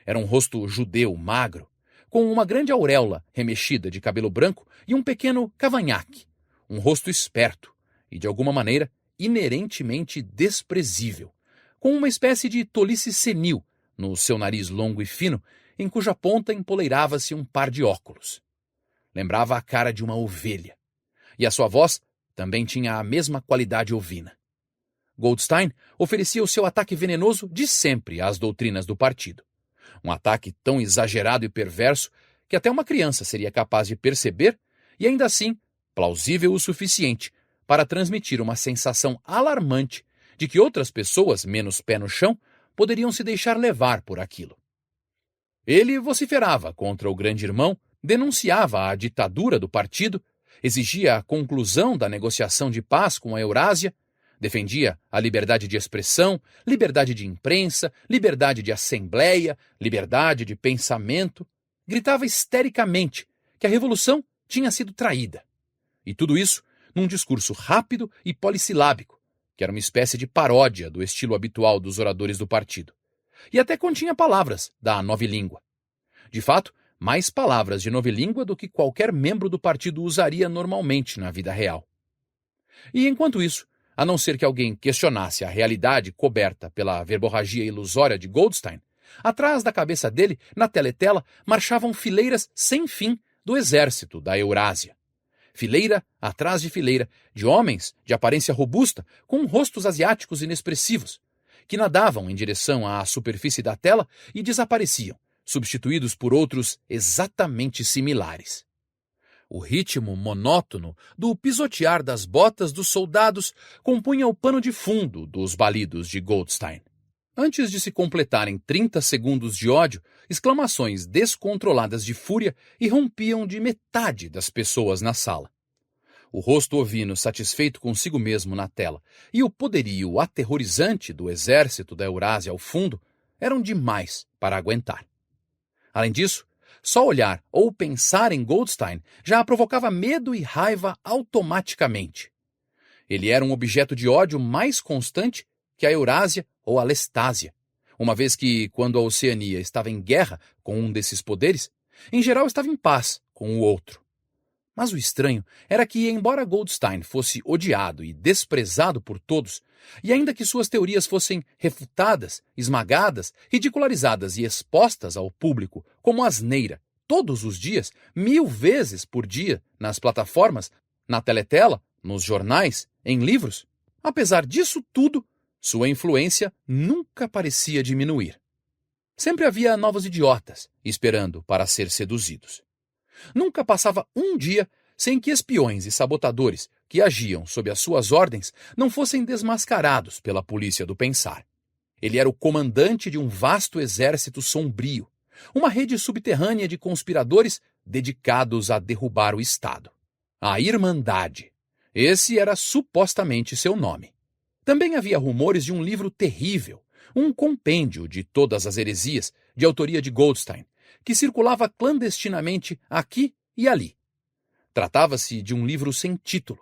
Era um rosto judeu magro, com uma grande auréola remexida de cabelo branco e um pequeno cavanhaque. Um rosto esperto e, de alguma maneira, inerentemente desprezível, com uma espécie de tolice senil no seu nariz longo e fino, em cuja ponta empoleirava-se um par de óculos. Lembrava a cara de uma ovelha. E a sua voz também tinha a mesma qualidade ovina. Goldstein oferecia o seu ataque venenoso de sempre às doutrinas do partido. Um ataque tão exagerado e perverso que até uma criança seria capaz de perceber e ainda assim plausível o suficiente para transmitir uma sensação alarmante de que outras pessoas menos pé no chão poderiam se deixar levar por aquilo. Ele vociferava contra o grande irmão, denunciava a ditadura do partido, exigia a conclusão da negociação de paz com a Eurásia, defendia a liberdade de expressão, liberdade de imprensa, liberdade de assembleia, liberdade de pensamento, gritava histericamente que a revolução tinha sido traída. E tudo isso num discurso rápido e polissilábico, que era uma espécie de paródia do estilo habitual dos oradores do partido. E até continha palavras da novilíngua. De fato, mais palavras de novilíngua do que qualquer membro do partido usaria normalmente na vida real. E enquanto isso, a não ser que alguém questionasse a realidade coberta pela verborragia ilusória de Goldstein, atrás da cabeça dele, na teletela, marchavam fileiras sem fim do exército da Eurásia. Fileira atrás de fileira, de homens de aparência robusta, com rostos asiáticos inexpressivos, que nadavam em direção à superfície da tela e desapareciam, substituídos por outros exatamente similares. O ritmo monótono do pisotear das botas dos soldados compunha o pano de fundo dos balidos de Goldstein. Antes de se completarem 30 segundos de ódio, exclamações descontroladas de fúria irrompiam de metade das pessoas na sala. O rosto ovino satisfeito consigo mesmo na tela e o poderio aterrorizante do exército da Eurásia ao fundo eram demais para aguentar. Além disso, só olhar ou pensar em Goldstein já provocava medo e raiva automaticamente. Ele era um objeto de ódio mais constante que a Eurásia ou a Lestásia, uma vez que, quando a Oceania estava em guerra com um desses poderes, em geral estava em paz com o outro. Mas o estranho era que, embora Goldstein fosse odiado e desprezado por todos, e ainda que suas teorias fossem refutadas, esmagadas, ridicularizadas e expostas ao público como asneira todos os dias, 1000 vezes por dia, nas plataformas, na teletela, nos jornais, em livros, apesar disso tudo, sua influência nunca parecia diminuir. Sempre havia novos idiotas esperando para ser seduzidos. Nunca passava um dia sem que espiões e sabotadores que agiam sob as suas ordens não fossem desmascarados pela polícia do pensar. Ele era o comandante de um vasto exército sombrio, uma rede subterrânea de conspiradores dedicados a derrubar o Estado. A Irmandade. Esse era supostamente seu nome. Também havia rumores de um livro terrível, um compêndio de todas as heresias, de autoria de Goldstein, que circulava clandestinamente aqui e ali. Tratava-se de um livro sem título.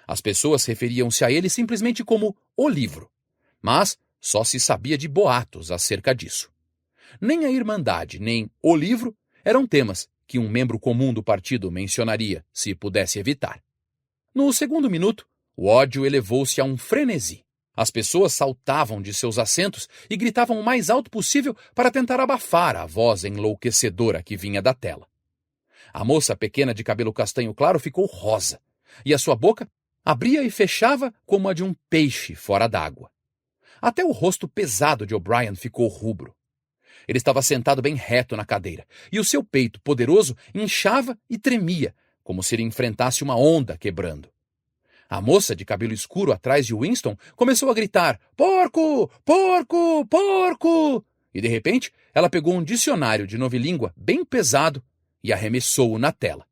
As pessoas referiam-se a ele simplesmente como o livro, mas só se sabia de boatos acerca disso. Nem a Irmandade, nem o livro eram temas que um membro comum do partido mencionaria se pudesse evitar. No segundo minuto, o ódio elevou-se a um frenesi. As pessoas saltavam de seus assentos e gritavam o mais alto possível para tentar abafar a voz enlouquecedora que vinha da tela. A moça pequena de cabelo castanho claro ficou rosa, e a sua boca abria e fechava como a de um peixe fora d'água. Até o rosto pesado de O'Brien ficou rubro. Ele estava sentado bem reto na cadeira, e o seu peito poderoso inchava e tremia, como se ele enfrentasse uma onda quebrando. A moça de cabelo escuro atrás de Winston começou a gritar: "Porco! Porco! Porco!" E, de repente, ela pegou um dicionário de novilíngua bem pesado e arremessou-o na tela.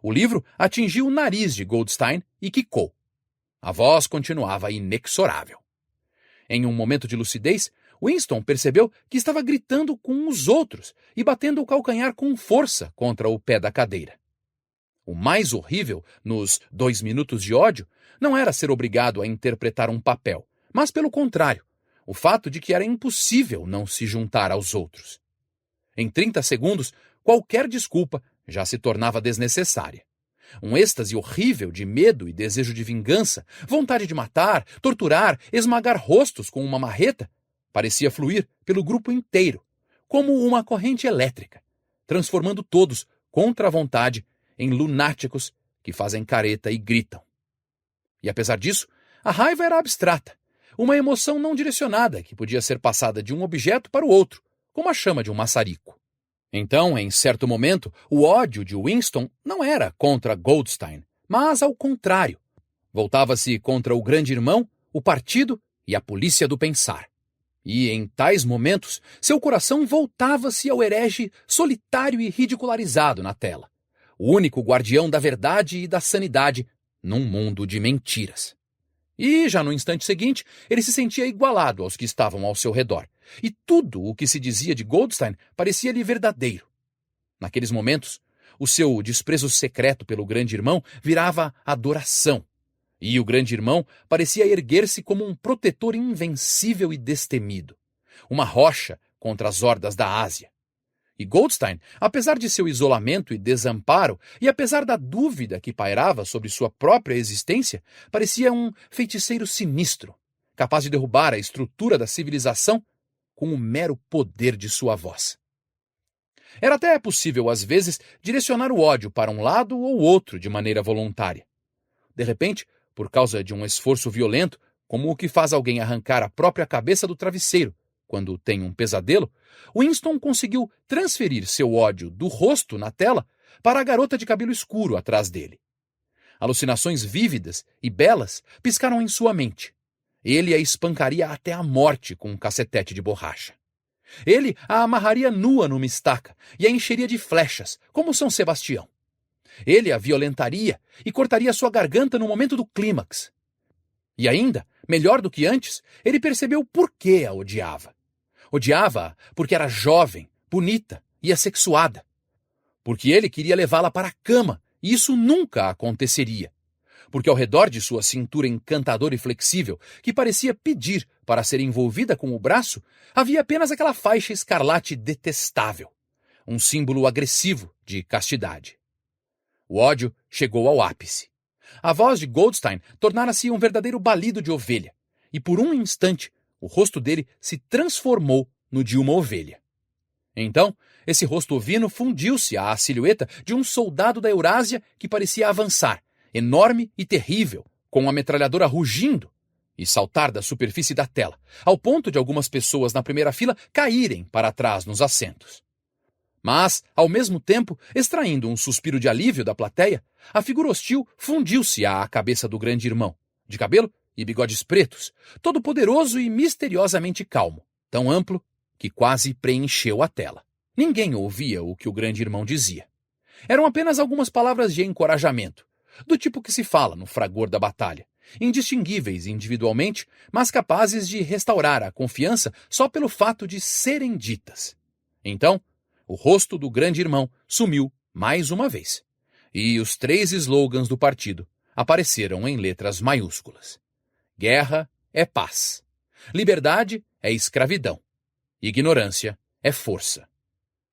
O livro atingiu o nariz de Goldstein e quicou. A voz continuava inexorável. Em um momento de lucidez, Winston percebeu que estava gritando com os outros e batendo o calcanhar com força contra o pé da cadeira. O mais horrível, nos 2 minutos de ódio, não era ser obrigado a interpretar um papel, mas, pelo contrário, o fato de que era impossível não se juntar aos outros. Em 30 segundos, qualquer desculpa já se tornava desnecessária. Um êxtase horrível de medo e desejo de vingança, vontade de matar, torturar, esmagar rostos com uma marreta, parecia fluir pelo grupo inteiro, como uma corrente elétrica, transformando todos, contra a vontade, em lunáticos que fazem careta e gritam. E apesar disso, a raiva era abstrata, uma emoção não direcionada que podia ser passada de um objeto para o outro, como a chama de um maçarico. Então, em certo momento, o ódio de Winston não era contra Goldstein, mas ao contrário. Voltava-se contra o grande irmão, o partido e a polícia do pensar. E, em tais momentos, seu coração voltava-se ao herege solitário e ridicularizado na tela, o único guardião da verdade e da sanidade num mundo de mentiras. E, já no instante seguinte, ele se sentia igualado aos que estavam ao seu redor, e tudo o que se dizia de Goldstein parecia-lhe verdadeiro. Naqueles momentos, o seu desprezo secreto pelo grande irmão virava adoração, e o grande irmão parecia erguer-se como um protetor invencível e destemido, uma rocha contra as hordas da Ásia. E Goldstein, apesar de seu isolamento e desamparo, e apesar da dúvida que pairava sobre sua própria existência, parecia um feiticeiro sinistro, capaz de derrubar a estrutura da civilização com o mero poder de sua voz. Era até possível, às vezes, direcionar o ódio para um lado ou outro de maneira voluntária. De repente, por causa de um esforço violento, como o que faz alguém arrancar a própria cabeça do travesseiro quando tem um pesadelo, Winston conseguiu transferir seu ódio do rosto na tela para a garota de cabelo escuro atrás dele. Alucinações vívidas e belas piscaram em sua mente. Ele a espancaria até a morte com um cacetete de borracha. Ele a amarraria nua numa estaca e a encheria de flechas, como São Sebastião. Ele a violentaria e cortaria sua garganta no momento do clímax. E ainda, melhor do que antes, ele percebeu por que a odiava. Odiava-a porque era jovem, bonita e assexuada. Porque ele queria levá-la para a cama, e isso nunca aconteceria. Porque ao redor de sua cintura encantadora e flexível, que parecia pedir para ser envolvida com o braço, havia apenas aquela faixa escarlate detestável, um símbolo agressivo de castidade. O ódio chegou ao ápice. A voz de Goldstein tornara-se um verdadeiro balido de ovelha, e por um instante o rosto dele se transformou no de uma ovelha. Então, esse rosto ovino fundiu-se à silhueta de um soldado da Eurásia que parecia avançar, enorme e terrível, com a metralhadora rugindo, e saltar da superfície da tela, ao ponto de algumas pessoas na primeira fila caírem para trás nos assentos. Mas, ao mesmo tempo, extraindo um suspiro de alívio da plateia, a figura hostil fundiu-se à cabeça do grande irmão, de cabelo e bigodes pretos, todo poderoso e misteriosamente calmo, tão amplo que quase preencheu a tela. Ninguém ouvia o que o grande irmão dizia. Eram apenas algumas palavras de encorajamento, do tipo que se fala no fragor da batalha, indistinguíveis individualmente, mas capazes de restaurar a confiança só pelo fato de serem ditas. Então, o rosto do grande irmão sumiu mais uma vez, e os 3 slogans do partido apareceram em letras maiúsculas. Guerra é paz. Liberdade é escravidão. Ignorância é força.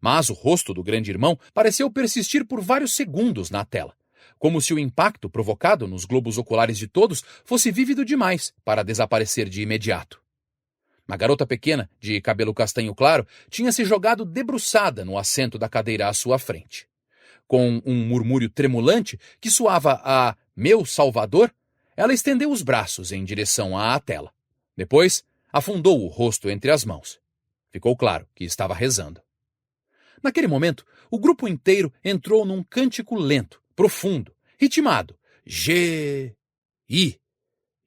Mas o rosto do grande irmão pareceu persistir por vários segundos na tela, como se o impacto provocado nos globos oculares de todos fosse vívido demais para desaparecer de imediato. A garota pequena, de cabelo castanho claro, tinha se jogado debruçada no assento da cadeira à sua frente. Com um murmúrio tremulante que soava a "Meu Salvador", ela estendeu os braços em direção à tela. Depois, afundou o rosto entre as mãos. Ficou claro que estava rezando. Naquele momento, o grupo inteiro entrou num cântico lento, profundo, ritmado. G-I,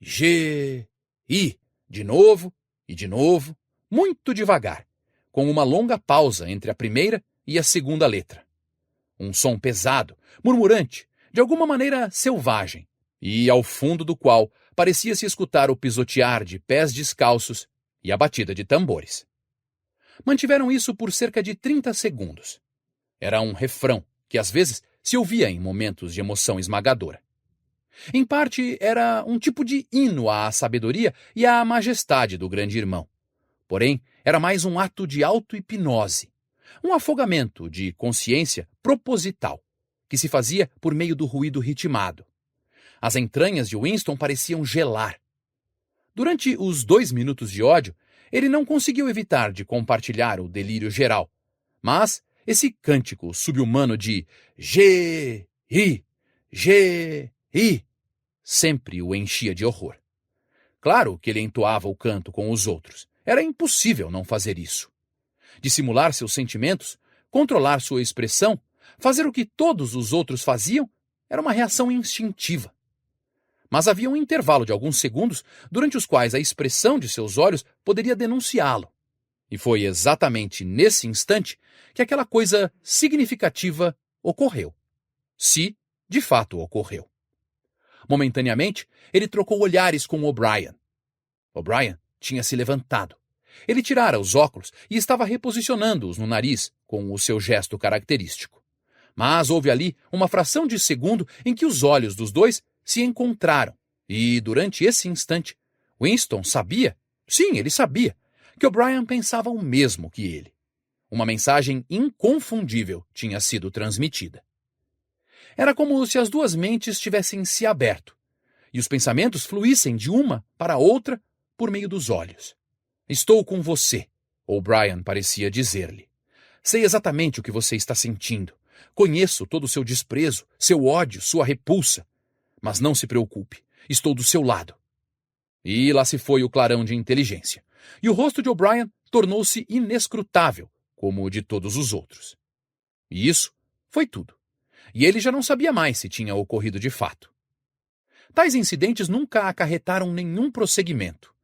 G-I, de novo e de novo, muito devagar, com uma longa pausa entre a primeira e a segunda letra. Um som pesado, murmurante, de alguma maneira selvagem, e ao fundo do qual parecia-se escutar o pisotear de pés descalços e a batida de tambores. Mantiveram isso por cerca de 30 segundos. Era um refrão que às vezes se ouvia em momentos de emoção esmagadora. Em parte, era um tipo de hino à sabedoria e à majestade do grande irmão. Porém, era mais um ato de auto-hipnose, um afogamento de consciência proposital, que se fazia por meio do ruído ritmado. As entranhas de Winston pareciam gelar. Durante os 2 minutos de ódio, ele não conseguiu evitar de compartilhar o delírio geral, mas esse cântico subhumano de G-I, G-I, sempre o enchia de horror. Claro que ele entoava o canto com os outros. Era impossível não fazer isso. Dissimular seus sentimentos, controlar sua expressão, fazer o que todos os outros faziam, era uma reação instintiva. Mas havia um intervalo de alguns segundos durante os quais a expressão de seus olhos poderia denunciá-lo. E foi exatamente nesse instante que aquela coisa significativa ocorreu. Se, de fato, ocorreu. Momentaneamente, ele trocou olhares com O'Brien. O'Brien tinha se levantado. Ele tirara os óculos e estava reposicionando-os no nariz com o seu gesto característico. Mas houve ali uma fração de segundo em que os olhos dos dois se encontraram, e durante esse instante, Winston sabia, sim, ele sabia, que O'Brien pensava o mesmo que ele. Uma mensagem inconfundível tinha sido transmitida. Era como se as duas mentes tivessem se aberto, e os pensamentos fluíssem de uma para a outra por meio dos olhos. Estou com você, O'Brien parecia dizer-lhe. Sei exatamente o que você está sentindo. Conheço todo o seu desprezo, seu ódio, sua repulsa. Mas não se preocupe, estou do seu lado. E lá se foi o clarão de inteligência, e o rosto de O'Brien tornou-se inescrutável, como o de todos os outros. E isso foi tudo. E ele já não sabia mais se tinha ocorrido de fato. Tais incidentes nunca acarretaram nenhum prosseguimento.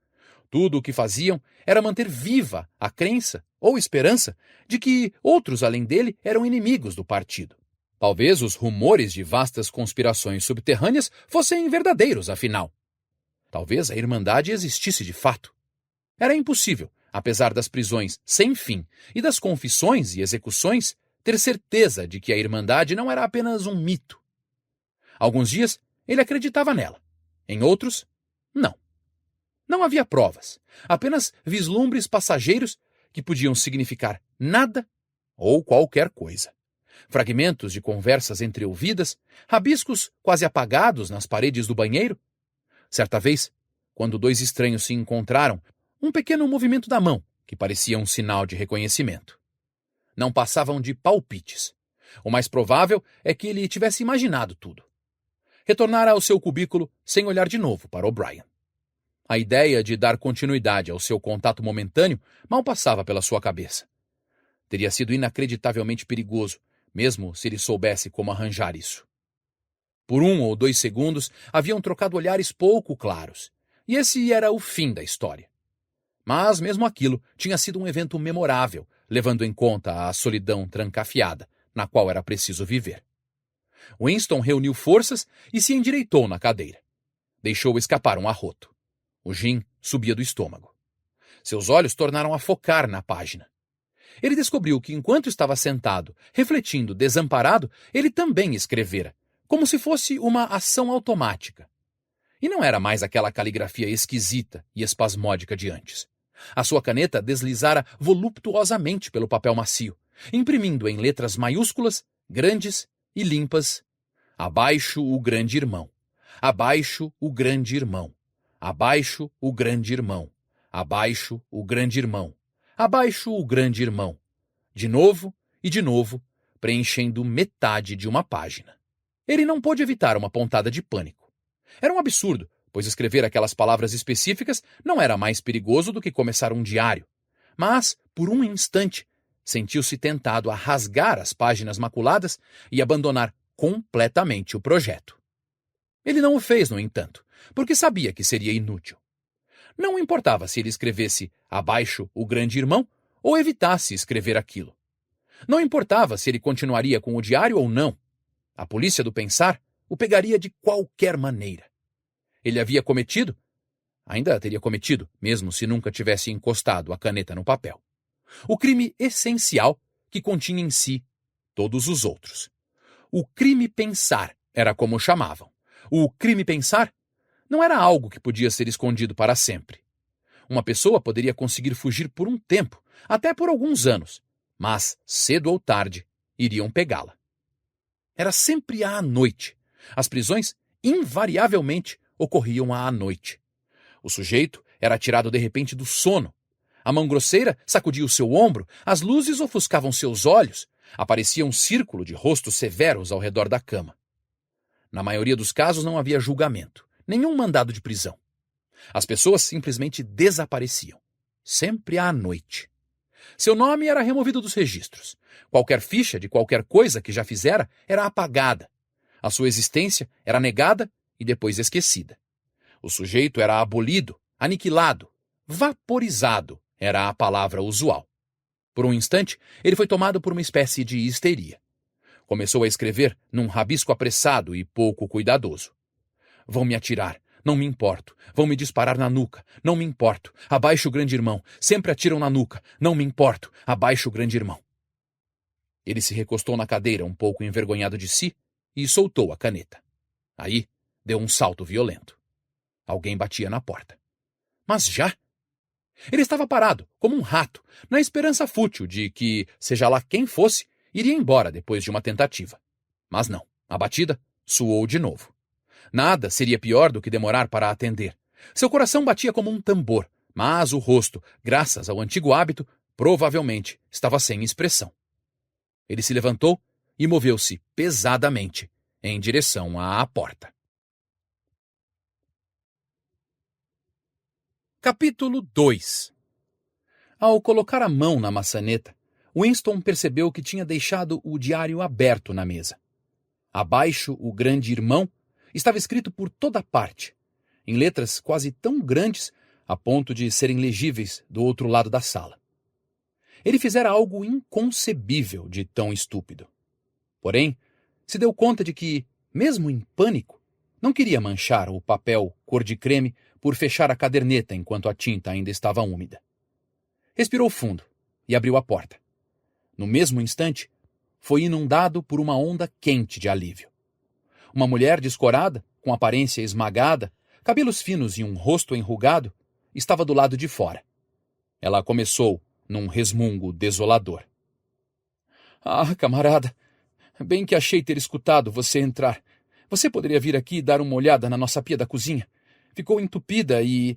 Tudo o que faziam era manter viva a crença ou esperança de que outros além dele eram inimigos do partido. Talvez os rumores de vastas conspirações subterrâneas fossem verdadeiros, afinal. Talvez a Irmandade existisse de fato. Era impossível, apesar das prisões sem fim e das confissões e execuções, ter certeza de que a Irmandade não era apenas um mito. Alguns dias ele acreditava nela. Em outros, não. Não havia provas, apenas vislumbres passageiros que podiam significar nada ou qualquer coisa. Fragmentos de conversas entreouvidas, rabiscos quase apagados nas paredes do banheiro. Certa vez, quando dois estranhos se encontraram, um pequeno movimento da mão, que parecia um sinal de reconhecimento. Não passavam de palpites. O mais provável é que ele tivesse imaginado tudo. Retornara ao seu cubículo sem olhar de novo para O'Brien. A ideia de dar continuidade ao seu contato momentâneo mal passava pela sua cabeça. Teria sido inacreditavelmente perigoso, mesmo se ele soubesse como arranjar isso. Por 1 ou 2 segundos, haviam trocado olhares pouco claros, e esse era o fim da história. Mas mesmo aquilo tinha sido um evento memorável, levando em conta a solidão trancafiada, na qual era preciso viver. Winston reuniu forças e se endireitou na cadeira. Deixou escapar um arroto. O gin subia do estômago. Seus olhos tornaram a focar na página. Ele descobriu que enquanto estava sentado, refletindo, desamparado, ele também escrevera, como se fosse uma ação automática. E não era mais aquela caligrafia esquisita e espasmódica de antes. A sua caneta deslizara voluptuosamente pelo papel macio, imprimindo em letras maiúsculas, grandes e limpas: abaixo o grande irmão, abaixo o grande irmão, abaixo o grande irmão, abaixo o grande irmão, abaixo o grande irmão, de novo e de novo, preenchendo metade de uma página. Ele não pôde evitar uma pontada de pânico. Era um absurdo, pois escrever aquelas palavras específicas não era mais perigoso do que começar um diário. Mas, por um instante, sentiu-se tentado a rasgar as páginas maculadas e abandonar completamente o projeto. Ele não o fez, no entanto, porque sabia que seria inútil. Não importava se ele escrevesse abaixo o grande irmão ou evitasse escrever aquilo. Não importava se ele continuaria com o diário ou não. A polícia do pensar o pegaria de qualquer maneira. Ele havia cometido, ainda teria cometido, mesmo se nunca tivesse encostado a caneta no papel, o crime essencial que continha em si todos os outros. O crime pensar era como o chamavam. O crime pensar não era algo que podia ser escondido para sempre. Uma pessoa poderia conseguir fugir por um tempo, até por alguns anos, mas, cedo ou tarde, iriam pegá-la. Era sempre à noite. As prisões, invariavelmente, ocorriam à noite. O sujeito era tirado de repente do sono. A mão grosseira sacudia o seu ombro, as luzes ofuscavam seus olhos, aparecia um círculo de rostos severos ao redor da cama. Na maioria dos casos não havia julgamento, nenhum mandado de prisão. As pessoas simplesmente desapareciam, sempre à noite. Seu nome era removido dos registros. Qualquer ficha de qualquer coisa que já fizera era apagada. A sua existência era negada e depois esquecida. O sujeito era abolido, aniquilado, vaporizado era a palavra usual. Por um instante, ele foi tomado por uma espécie de histeria. Começou a escrever num rabisco apressado e pouco cuidadoso. Vão me atirar, não me importo. Vão me disparar na nuca, não me importo. Abaixo o grande irmão, sempre atiram na nuca, não me importo. Abaixo o grande irmão. Ele se recostou na cadeira, um pouco envergonhado de si, e soltou a caneta. Aí, deu um salto violento. Alguém batia na porta. Mas já? Ele estava parado, como um rato, na esperança fútil de que, seja lá quem fosse, iria embora depois de uma tentativa. Mas não, a batida soou de novo. Nada seria pior do que demorar para atender. Seu coração batia como um tambor, mas o rosto, graças ao antigo hábito, provavelmente estava sem expressão. Ele se levantou e moveu-se pesadamente em direção à porta. Capítulo 2. Ao colocar a mão na maçaneta, Winston percebeu que tinha deixado o diário aberto na mesa. Abaixo, o grande irmão estava escrito por toda parte, em letras quase tão grandes a ponto de serem legíveis do outro lado da sala. Ele fizera algo inconcebível de tão estúpido. Porém, se deu conta de que, mesmo em pânico, não queria manchar o papel cor de creme por fechar a caderneta enquanto a tinta ainda estava úmida. Respirou fundo e abriu a porta. No mesmo instante, foi inundado por uma onda quente de alívio. Uma mulher descorada, com aparência esmagada, cabelos finos e um rosto enrugado, estava do lado de fora. Ela começou num resmungo desolador. Ah, camarada, bem que achei ter escutado você entrar. Você poderia vir aqui e dar uma olhada na nossa pia da cozinha? Ficou entupida e...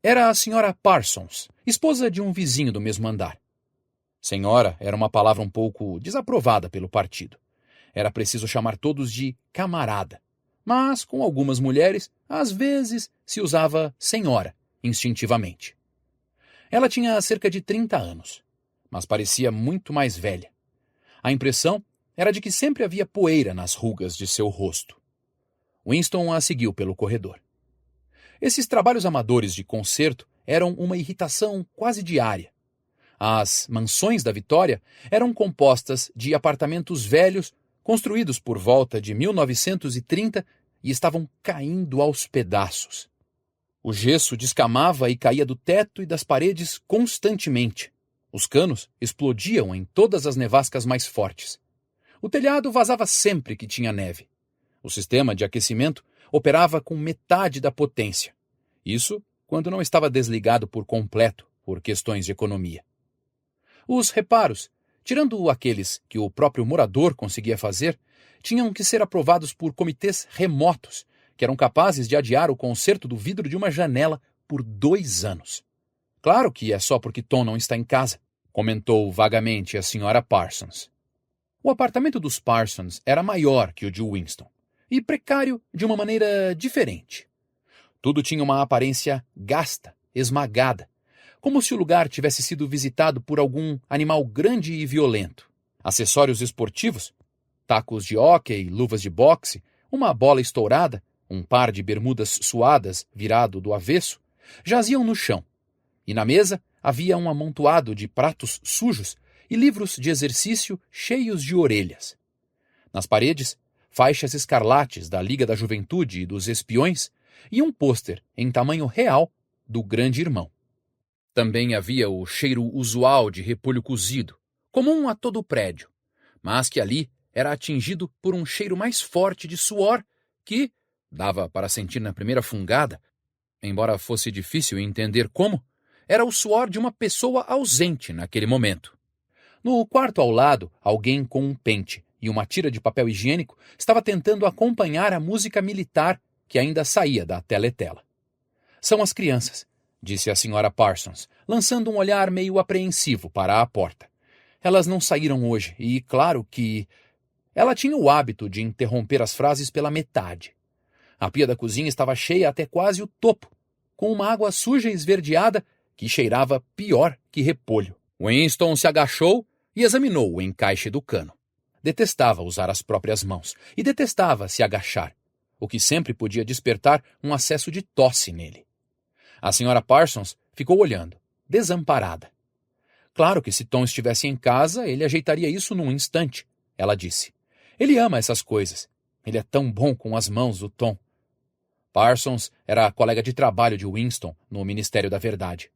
Era a senhora Parsons, esposa de um vizinho do mesmo andar. Senhora era uma palavra um pouco desaprovada pelo partido. Era preciso chamar todos de camarada. Mas, com algumas mulheres, às vezes se usava senhora, instintivamente. Ela tinha cerca de 30 anos, mas parecia muito mais velha. A impressão era de que sempre havia poeira nas rugas de seu rosto. Winston a seguiu pelo corredor. Esses trabalhos amadores de concerto eram uma irritação quase diária. As mansões da Vitória eram compostas de apartamentos velhos construídos por volta de 1930 e estavam caindo aos pedaços. O gesso descamava e caía do teto e das paredes constantemente. Os canos explodiam em todas as nevascas mais fortes. O telhado vazava sempre que tinha neve. O sistema de aquecimento operava com metade da potência. Isso quando não estava desligado por completo, por questões de economia. Os reparos, tirando aqueles que o próprio morador conseguia fazer, tinham que ser aprovados por comitês remotos, que eram capazes de adiar o conserto do vidro de uma janela por 2 anos. Claro que é só porque Tom não está em casa, comentou vagamente a Sra. Parsons. O apartamento dos Parsons era maior que o de Winston, e precário de uma maneira diferente. Tudo tinha uma aparência gasta, esmagada, como se o lugar tivesse sido visitado por algum animal grande e violento. Acessórios esportivos, tacos de hóquei, luvas de boxe, uma bola estourada, um par de bermudas suadas virado do avesso, jaziam no chão, e na mesa havia um amontoado de pratos sujos e livros de exercício cheios de orelhas. Nas paredes, faixas escarlates da Liga da Juventude e dos Espiões e um pôster em tamanho real do Grande Irmão. Também havia o cheiro usual de repolho cozido, comum a todo o prédio, mas que ali era atingido por um cheiro mais forte de suor que, dava para sentir na primeira fungada, embora fosse difícil entender como, era o suor de uma pessoa ausente naquele momento. No quarto ao lado, alguém com um pente e uma tira de papel higiênico estava tentando acompanhar a música militar que ainda saía da teletela. São as crianças, disse a Sra. Parsons, lançando um olhar meio apreensivo para a porta. Elas não saíram hoje e, claro que... Ela tinha o hábito de interromper as frases pela metade. A pia da cozinha estava cheia até quase o topo, com uma água suja e esverdeada que cheirava pior que repolho. Winston se agachou e examinou o encaixe do cano. Detestava usar as próprias mãos e detestava se agachar, o que sempre podia despertar um acesso de tosse nele. A Sra. Parsons ficou olhando, desamparada. Claro que se Tom estivesse em casa, ele ajeitaria isso num instante, ela disse. Ele ama essas coisas. Ele é tão bom com as mãos, o Tom. Parsons era colega de trabalho de Winston no Ministério da Verdade.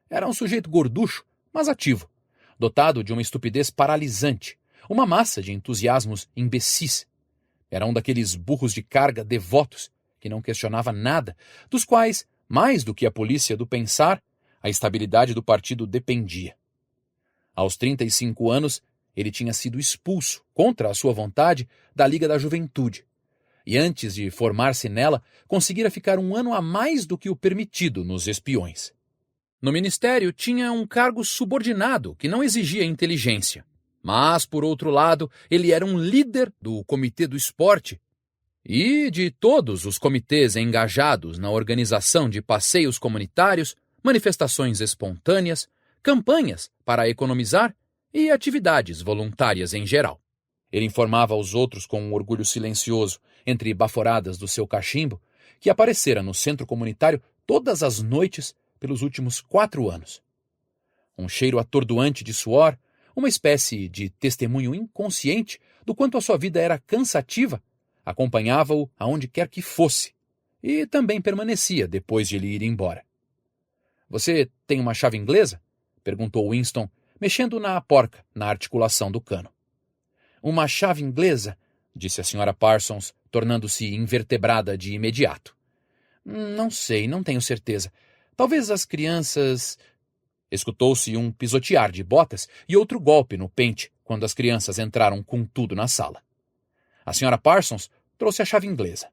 Era um sujeito gorducho, mas ativo, dotado de uma estupidez paralisante, uma massa de entusiasmos imbecis. Era um daqueles burros de carga devotos que não questionava nada, dos quais, mais do que a polícia do pensar, a estabilidade do partido dependia. Aos 35 anos, ele tinha sido expulso, contra a sua vontade, da Liga da Juventude, e antes de formar-se nela, conseguira ficar 1 ano a mais do que o permitido nos espiões. No ministério tinha um cargo subordinado que não exigia inteligência. Mas, por outro lado, ele era um líder do Comitê do Esporte e de todos os comitês engajados na organização de passeios comunitários, manifestações espontâneas, campanhas para economizar e atividades voluntárias em geral. Ele informava aos outros com um orgulho silencioso, entre baforadas do seu cachimbo, que aparecera no centro comunitário todas as noites pelos últimos 4 anos. Um cheiro atordoante de suor, uma espécie de testemunho inconsciente do quanto a sua vida era cansativa, acompanhava-o aonde quer que fosse, e também permanecia depois de ele ir embora. Você tem uma chave inglesa? Perguntou Winston, mexendo na porca, na articulação do cano. Uma chave inglesa, disse a Sra. Parsons, tornando-se invertebrada de imediato. Não sei, não tenho certeza. Talvez as crianças... Escutou-se um pisotear de botas e outro golpe no pente quando as crianças entraram com tudo na sala. A Sra. Parsons trouxe a chave inglesa.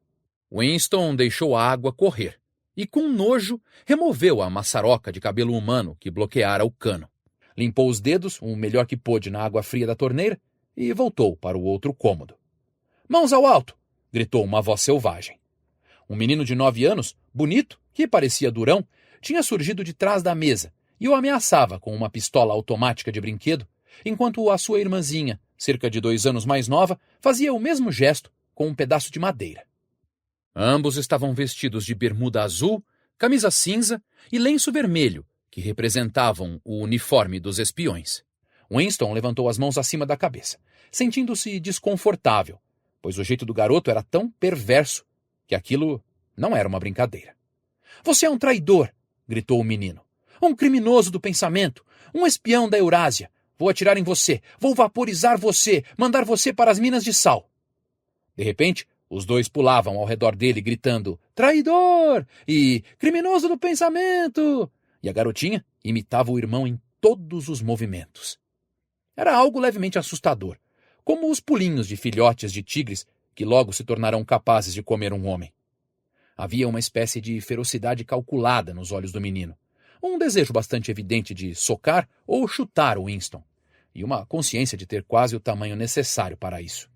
Winston deixou a água correr e, com nojo, removeu a maçaroca de cabelo humano que bloqueara o cano. Limpou os dedos, o melhor que pôde na água fria da torneira, e voltou para o outro cômodo. Mãos ao alto! Gritou uma voz selvagem. Um menino de 9 anos, bonito, que parecia durão, tinha surgido de trás da mesa e o ameaçava com uma pistola automática de brinquedo, enquanto a sua irmãzinha, cerca de 2 anos mais nova, fazia o mesmo gesto com um pedaço de madeira. Ambos estavam vestidos de bermuda azul, camisa cinza e lenço vermelho, que representavam o uniforme dos espiões. Winston levantou as mãos acima da cabeça, sentindo-se desconfortável, pois o jeito do garoto era tão perverso que aquilo não era uma brincadeira. — Você é um traidor! Gritou o menino. — Um criminoso do pensamento! Um espião da Eurásia! Vou atirar em você! Vou vaporizar você! Mandar você para as minas de sal! De repente, os dois pulavam ao redor dele, gritando traidor! E criminoso do pensamento! E a garotinha, Imitava o irmão em todos os movimentos. Era algo levemente assustador, como os pulinhos de filhotes de tigres que logo se tornarão capazes de comer um homem. Havia uma espécie de ferocidade calculada nos olhos do menino, um desejo bastante evidente de socar ou chutar Winston, e uma consciência de ter quase o tamanho necessário para isso.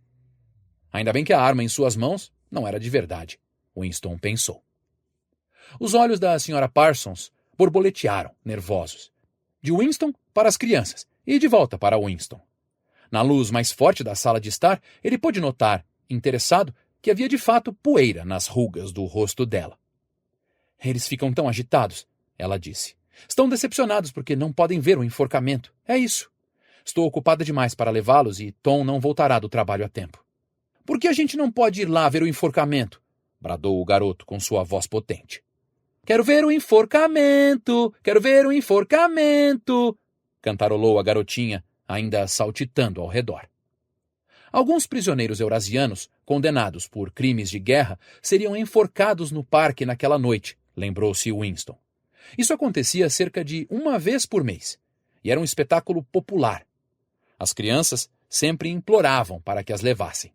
Ainda bem que a arma em suas mãos não era de verdade, Winston pensou. Os olhos da Sra. Parsons borboletearam, nervosos, de Winston para as crianças e de volta para Winston. Na luz mais forte da sala de estar, ele pôde notar, interessado, que havia de fato poeira nas rugas do rosto dela. Eles ficam tão agitados, ela disse. Estão decepcionados porque não podem ver o enforcamento. É isso. Estou ocupada demais para levá-los e Tom não voltará do trabalho a tempo. Por que a gente não pode ir lá ver o enforcamento? Bradou o garoto com sua voz potente. Quero ver o enforcamento! Quero ver o enforcamento! Cantarolou a garotinha, ainda saltitando ao redor. Alguns prisioneiros eurasianos, condenados por crimes de guerra, seriam enforcados no parque naquela noite, lembrou-se Winston. Isso acontecia cerca de uma vez por mês, e era um espetáculo popular. As crianças sempre imploravam para que as levassem.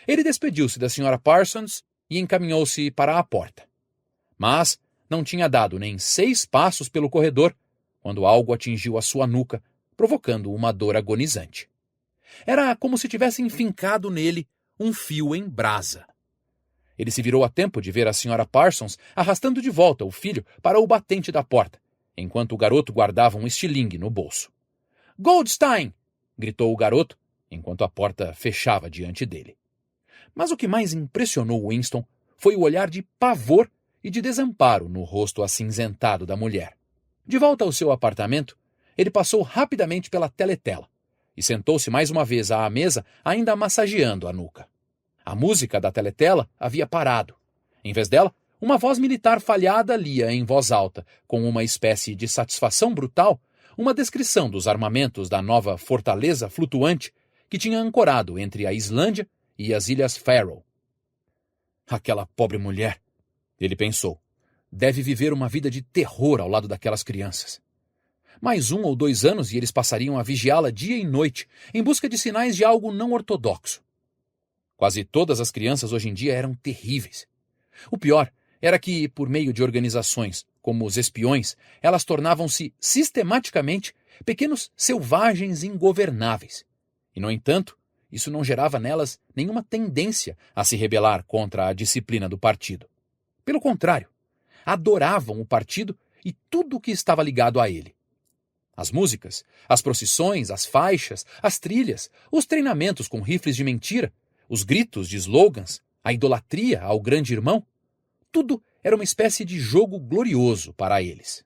Ele despediu-se da Sra. Parsons e encaminhou-se para a porta. Mas não tinha dado nem 6 passos pelo corredor, quando algo atingiu a sua nuca, provocando uma dor agonizante. Era como se tivesse enfincado nele um fio em brasa. Ele se virou a tempo de ver a Sra. Parsons arrastando de volta o filho para o batente da porta, enquanto o garoto guardava um estilingue no bolso. Goldstein! Gritou o garoto, enquanto a porta fechava diante dele. Mas o que mais impressionou Winston foi o olhar de pavor e de desamparo no rosto acinzentado da mulher. De volta ao seu apartamento, ele passou rapidamente pela teletela e sentou-se mais uma vez à mesa, ainda massageando a nuca. A música da teletela havia parado. Em vez dela, uma voz militar falhada lia em voz alta, com uma espécie de satisfação brutal, uma descrição dos armamentos da nova fortaleza flutuante que tinha ancorado entre a Islândia e as Ilhas Faroe. Aquela pobre mulher, ele pensou, deve viver uma vida de terror ao lado daquelas crianças. Mais 1 ou 2 anos e eles passariam a vigiá-la dia e noite, em busca de sinais de algo não ortodoxo. Quase todas as crianças hoje em dia eram terríveis. O pior era que, por meio de organizações como os espiões, elas tornavam-se sistematicamente pequenos selvagens ingovernáveis. E, no entanto, isso não gerava nelas nenhuma tendência a se rebelar contra a disciplina do partido. Pelo contrário, adoravam o partido e tudo o que estava ligado a ele. As músicas, as procissões, as faixas, as trilhas, os treinamentos com rifles de mentira, os gritos de slogans, a idolatria ao grande irmão, tudo era uma espécie de jogo glorioso para eles.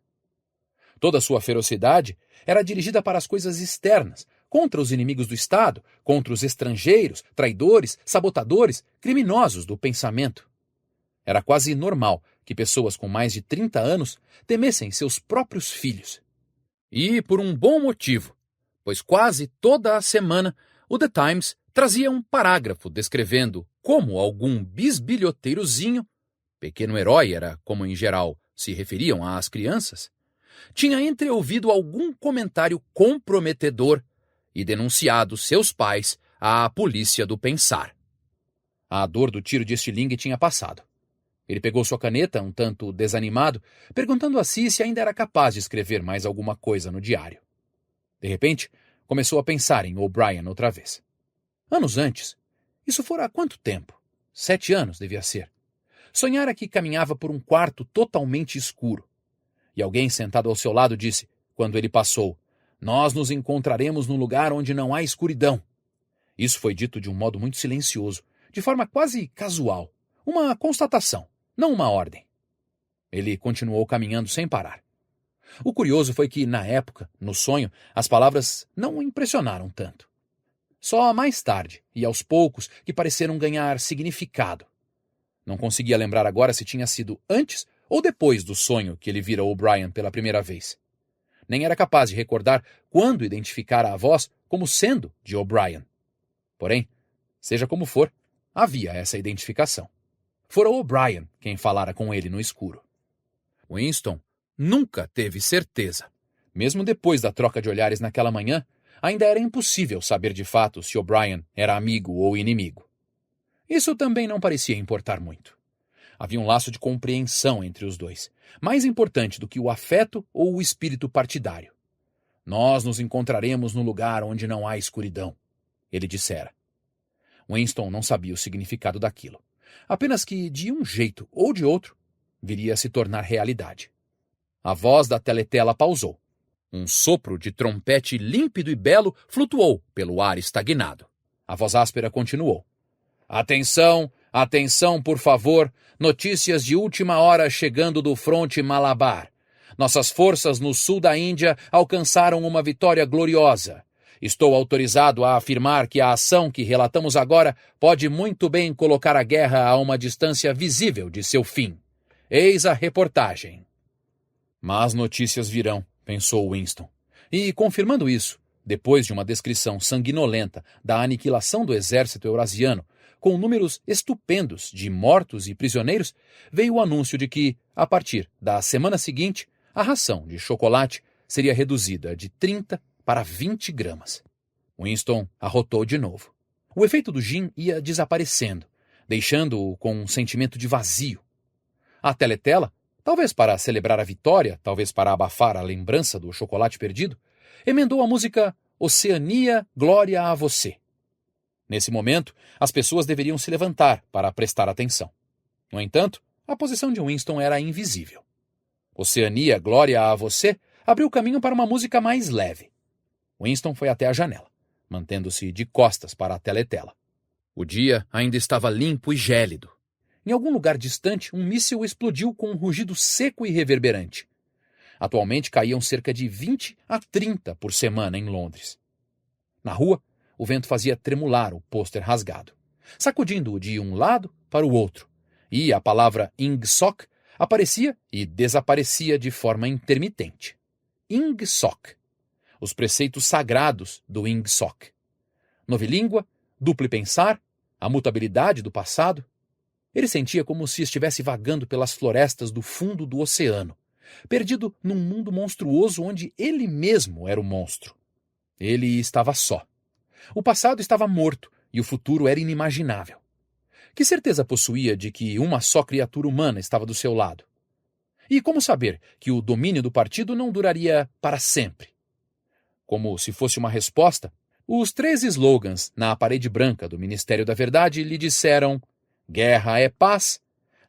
Toda a sua ferocidade era dirigida para as coisas externas, contra os inimigos do Estado, contra os estrangeiros, traidores, sabotadores, criminosos do pensamento. Era quase normal que pessoas com mais de 30 anos temessem seus próprios filhos. E por um bom motivo, pois quase toda a semana o The Times trazia um parágrafo descrevendo como algum bisbilhoteirozinho, pequeno herói era como em geral se referiam às crianças, tinha entreouvido algum comentário comprometedor e denunciado seus pais à polícia do pensar. A dor do tiro de estilingue tinha passado. Ele pegou sua caneta, um tanto desanimado, perguntando a si se ainda era capaz de escrever mais alguma coisa no diário. De repente, começou a pensar em O'Brien outra vez. Anos antes, isso fora há quanto tempo? 7 anos devia ser. Sonhara que caminhava por um quarto totalmente escuro. E alguém sentado ao seu lado disse, quando ele passou, "Nós nos encontraremos num lugar onde não há escuridão." Isso foi dito de um modo muito silencioso, de forma quase casual. Uma constatação, não uma ordem. Ele continuou caminhando sem parar. O curioso foi que, na época, no sonho, as palavras não o impressionaram tanto. Só mais tarde, e aos poucos, que pareceram ganhar significado. Não conseguia lembrar agora se tinha sido antes ou depois do sonho que ele vira O'Brien pela primeira vez. Nem era capaz de recordar quando identificara a voz como sendo de O'Brien. Porém, seja como for, havia essa identificação. Fora O'Brien quem falara com ele no escuro. Winston nunca teve certeza. Mesmo depois da troca de olhares naquela manhã, ainda era impossível saber de fato se O'Brien era amigo ou inimigo. Isso também não parecia importar muito. Havia um laço de compreensão entre os dois, mais importante do que o afeto ou o espírito partidário. Nós nos encontraremos no lugar onde não há escuridão, ele dissera. Winston não sabia o significado daquilo. Apenas que, de um jeito ou de outro, viria a se tornar realidade. A voz da teletela pausou. Um sopro de trompete límpido e belo flutuou pelo ar estagnado. A voz áspera continuou. Atenção, atenção, por favor. Notícias de última hora chegando do fronte Malabar. Nossas forças no sul da Índia alcançaram uma vitória gloriosa. Estou autorizado a afirmar que a ação que relatamos agora pode muito bem colocar a guerra a uma distância visível de seu fim. Eis a reportagem. Más notícias virão, pensou Winston. E, confirmando isso, depois de uma descrição sanguinolenta da aniquilação do exército eurasiano, com números estupendos de mortos e prisioneiros, veio o anúncio de que, a partir da semana seguinte, a ração de chocolate seria reduzida de 30 para 20 gramas. Winston arrotou de novo. O efeito do gin ia desaparecendo, deixando-o com um sentimento de vazio. A teletela, talvez para celebrar a vitória, talvez para abafar a lembrança do chocolate perdido, emendou a música Oceania, Glória a Você. Nesse momento, as pessoas deveriam se levantar para prestar atenção. No entanto, a posição de Winston era invisível. Oceania, Glória a Você abriu caminho para uma música mais leve. Winston foi até a janela, mantendo-se de costas para a teletela. O dia ainda estava limpo e gélido. Em algum lugar distante, um míssil explodiu com um rugido seco e reverberante. Atualmente caíam cerca de 20 a 30 por semana em Londres. Na rua, o vento fazia tremular o pôster rasgado, sacudindo-o de um lado para o outro, e a palavra Ingsoc aparecia e desaparecia de forma intermitente. Ingsoc. Os preceitos sagrados do Ingsoc. Novilíngua, duplo pensar, a mutabilidade do passado. Ele sentia como se estivesse vagando pelas florestas do fundo do oceano, perdido num mundo monstruoso onde ele mesmo era o monstro. Ele estava só. O passado estava morto e o futuro era inimaginável. Que certeza possuía de que uma só criatura humana estava do seu lado? E como saber que o domínio do partido não duraria para sempre? Como se fosse uma resposta, os 3 slogans na parede branca do Ministério da Verdade lhe disseram: guerra é paz,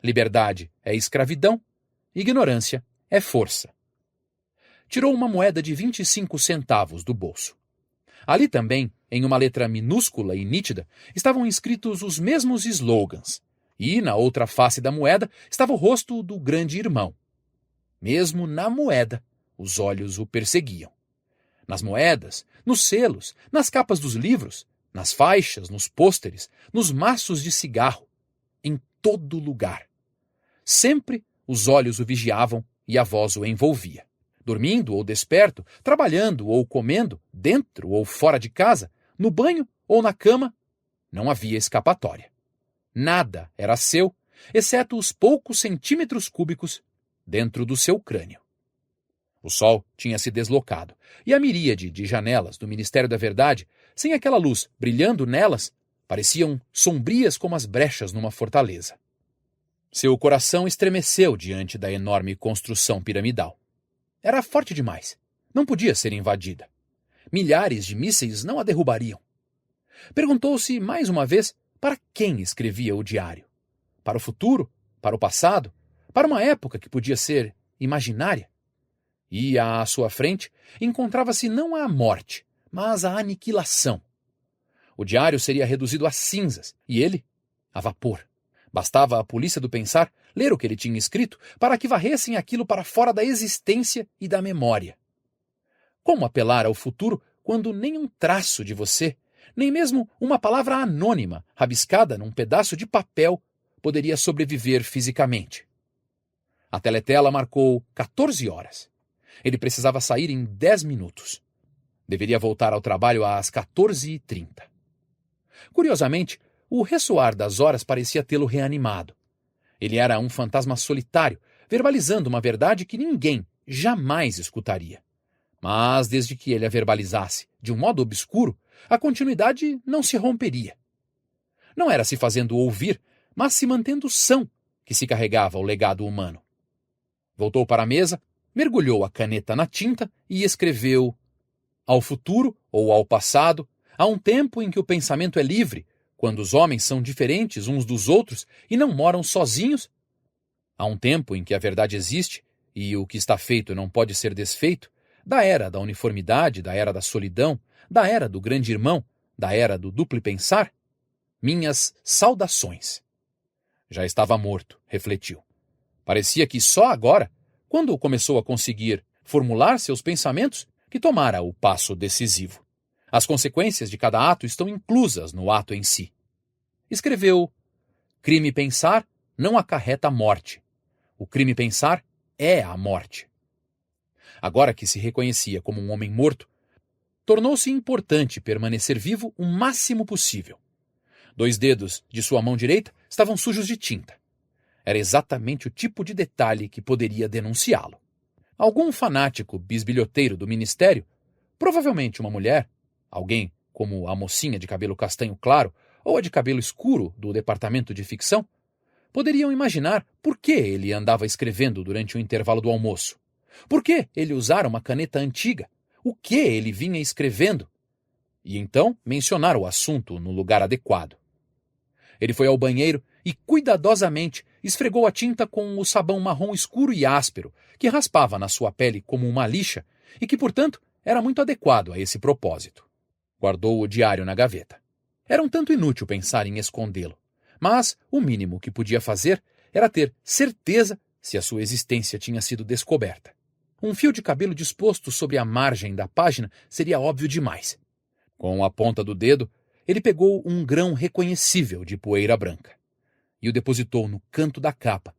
liberdade é escravidão, ignorância é força. Tirou uma moeda de 25 centavos do bolso. Ali também, em uma letra minúscula e nítida, estavam escritos os mesmos slogans, e na outra face da moeda estava o rosto do grande irmão. Mesmo na moeda, os olhos o perseguiam. Nas moedas, nos selos, nas capas dos livros, nas faixas, nos pôsteres, nos maços de cigarro, em todo lugar. Sempre os olhos o vigiavam e a voz o envolvia. Dormindo ou desperto, trabalhando ou comendo, dentro ou fora de casa, no banho ou na cama, não havia escapatória. Nada era seu, exceto os poucos centímetros cúbicos dentro do seu crânio. O sol tinha se deslocado, e a miríade de janelas do Ministério da Verdade, sem aquela luz brilhando nelas, pareciam sombrias como as brechas numa fortaleza. Seu coração estremeceu diante da enorme construção piramidal. Era forte demais. Não podia ser invadida. Milhares de mísseis não a derrubariam. Perguntou-se mais uma vez para quem escrevia o diário. Para o futuro? Para o passado? Para uma época que podia ser imaginária? E à sua frente encontrava-se não a morte, mas a aniquilação. O diário seria reduzido a cinzas e ele a vapor. Bastava a polícia do pensar ler o que ele tinha escrito para que varressem aquilo para fora da existência e da memória. Como apelar ao futuro quando nem um traço de você, nem mesmo uma palavra anônima, rabiscada num pedaço de papel, poderia sobreviver fisicamente? A teletela marcou 14 horas. Ele precisava sair em 10 minutos. Deveria voltar ao trabalho às 14h30. Curiosamente, o ressoar das horas parecia tê-lo reanimado. Ele era um fantasma solitário, verbalizando uma verdade que ninguém jamais escutaria. Mas desde que ele a verbalizasse de um modo obscuro, a continuidade não se romperia. Não era se fazendo ouvir, mas se mantendo são que se carregava o legado humano. Voltou para a mesa, mergulhou a caneta na tinta e escreveu: ao futuro ou ao passado, há um tempo em que o pensamento é livre, quando os homens são diferentes uns dos outros e não moram sozinhos. Há um tempo em que a verdade existe e o que está feito não pode ser desfeito, da era da uniformidade, da era da solidão, da era do grande irmão, da era do duplo pensar. Minhas saudações. Já estava morto, refletiu. Parecia que só agora, quando começou a conseguir formular seus pensamentos, que tomara o passo decisivo. As consequências de cada ato estão inclusas no ato em si. Escreveu: crime pensar não acarreta a morte. O crime pensar é a morte. Agora que se reconhecia como um homem morto, tornou-se importante permanecer vivo o máximo possível. 2 dedos de sua mão direita estavam sujos de tinta. Era exatamente o tipo de detalhe que poderia denunciá-lo. Algum fanático bisbilhoteiro do ministério, provavelmente uma mulher, alguém como a mocinha de cabelo castanho claro ou a de cabelo escuro do departamento de ficção, poderiam imaginar por que ele andava escrevendo durante o intervalo do almoço. Por que ele usara uma caneta antiga? O que ele vinha escrevendo? E então mencionar o assunto no lugar adequado. Ele foi ao banheiro e cuidadosamente esfregou a tinta com o sabão marrom escuro e áspero, que raspava na sua pele como uma lixa e que, portanto, era muito adequado a esse propósito. Guardou o diário na gaveta. Era um tanto inútil pensar em escondê-lo, mas o mínimo que podia fazer era ter certeza se a sua existência tinha sido descoberta. Um fio de cabelo disposto sobre a margem da página seria óbvio demais. Com a ponta do dedo, ele pegou um grão reconhecível de poeira branca e o depositou no canto da capa,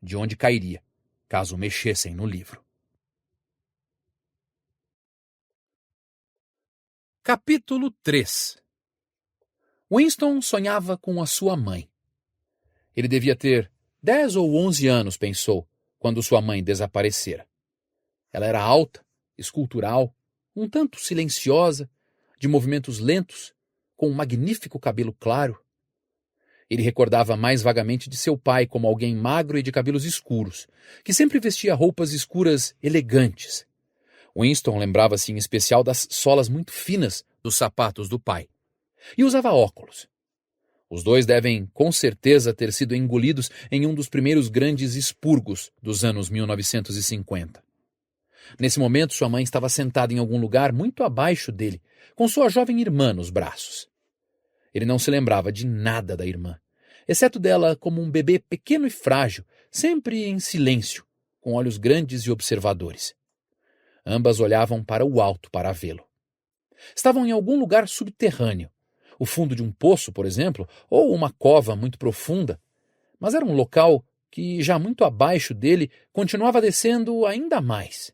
de onde cairia, caso mexessem no livro. Capítulo 3. Winston sonhava com a sua mãe. Ele devia ter 10 ou 11 anos, pensou, quando sua mãe desaparecera. Ela era alta, escultural, um tanto silenciosa, de movimentos lentos, com um magnífico cabelo claro. Ele recordava mais vagamente de seu pai como alguém magro e de cabelos escuros, que sempre vestia roupas escuras elegantes. Winston lembrava-se em especial das solas muito finas dos sapatos do pai. E usava óculos. Os dois devem, com certeza, ter sido engolidos em um dos primeiros grandes expurgos dos anos 1950. Nesse momento, sua mãe estava sentada em algum lugar muito abaixo dele, com sua jovem irmã nos braços. Ele não se lembrava de nada da irmã, exceto dela como um bebê pequeno e frágil, sempre em silêncio, com olhos grandes e observadores. Ambas olhavam para o alto para vê-lo. Estavam em algum lugar subterrâneo, o fundo de um poço, por exemplo, ou uma cova muito profunda, mas era um local que, já muito abaixo dele, continuava descendo ainda mais.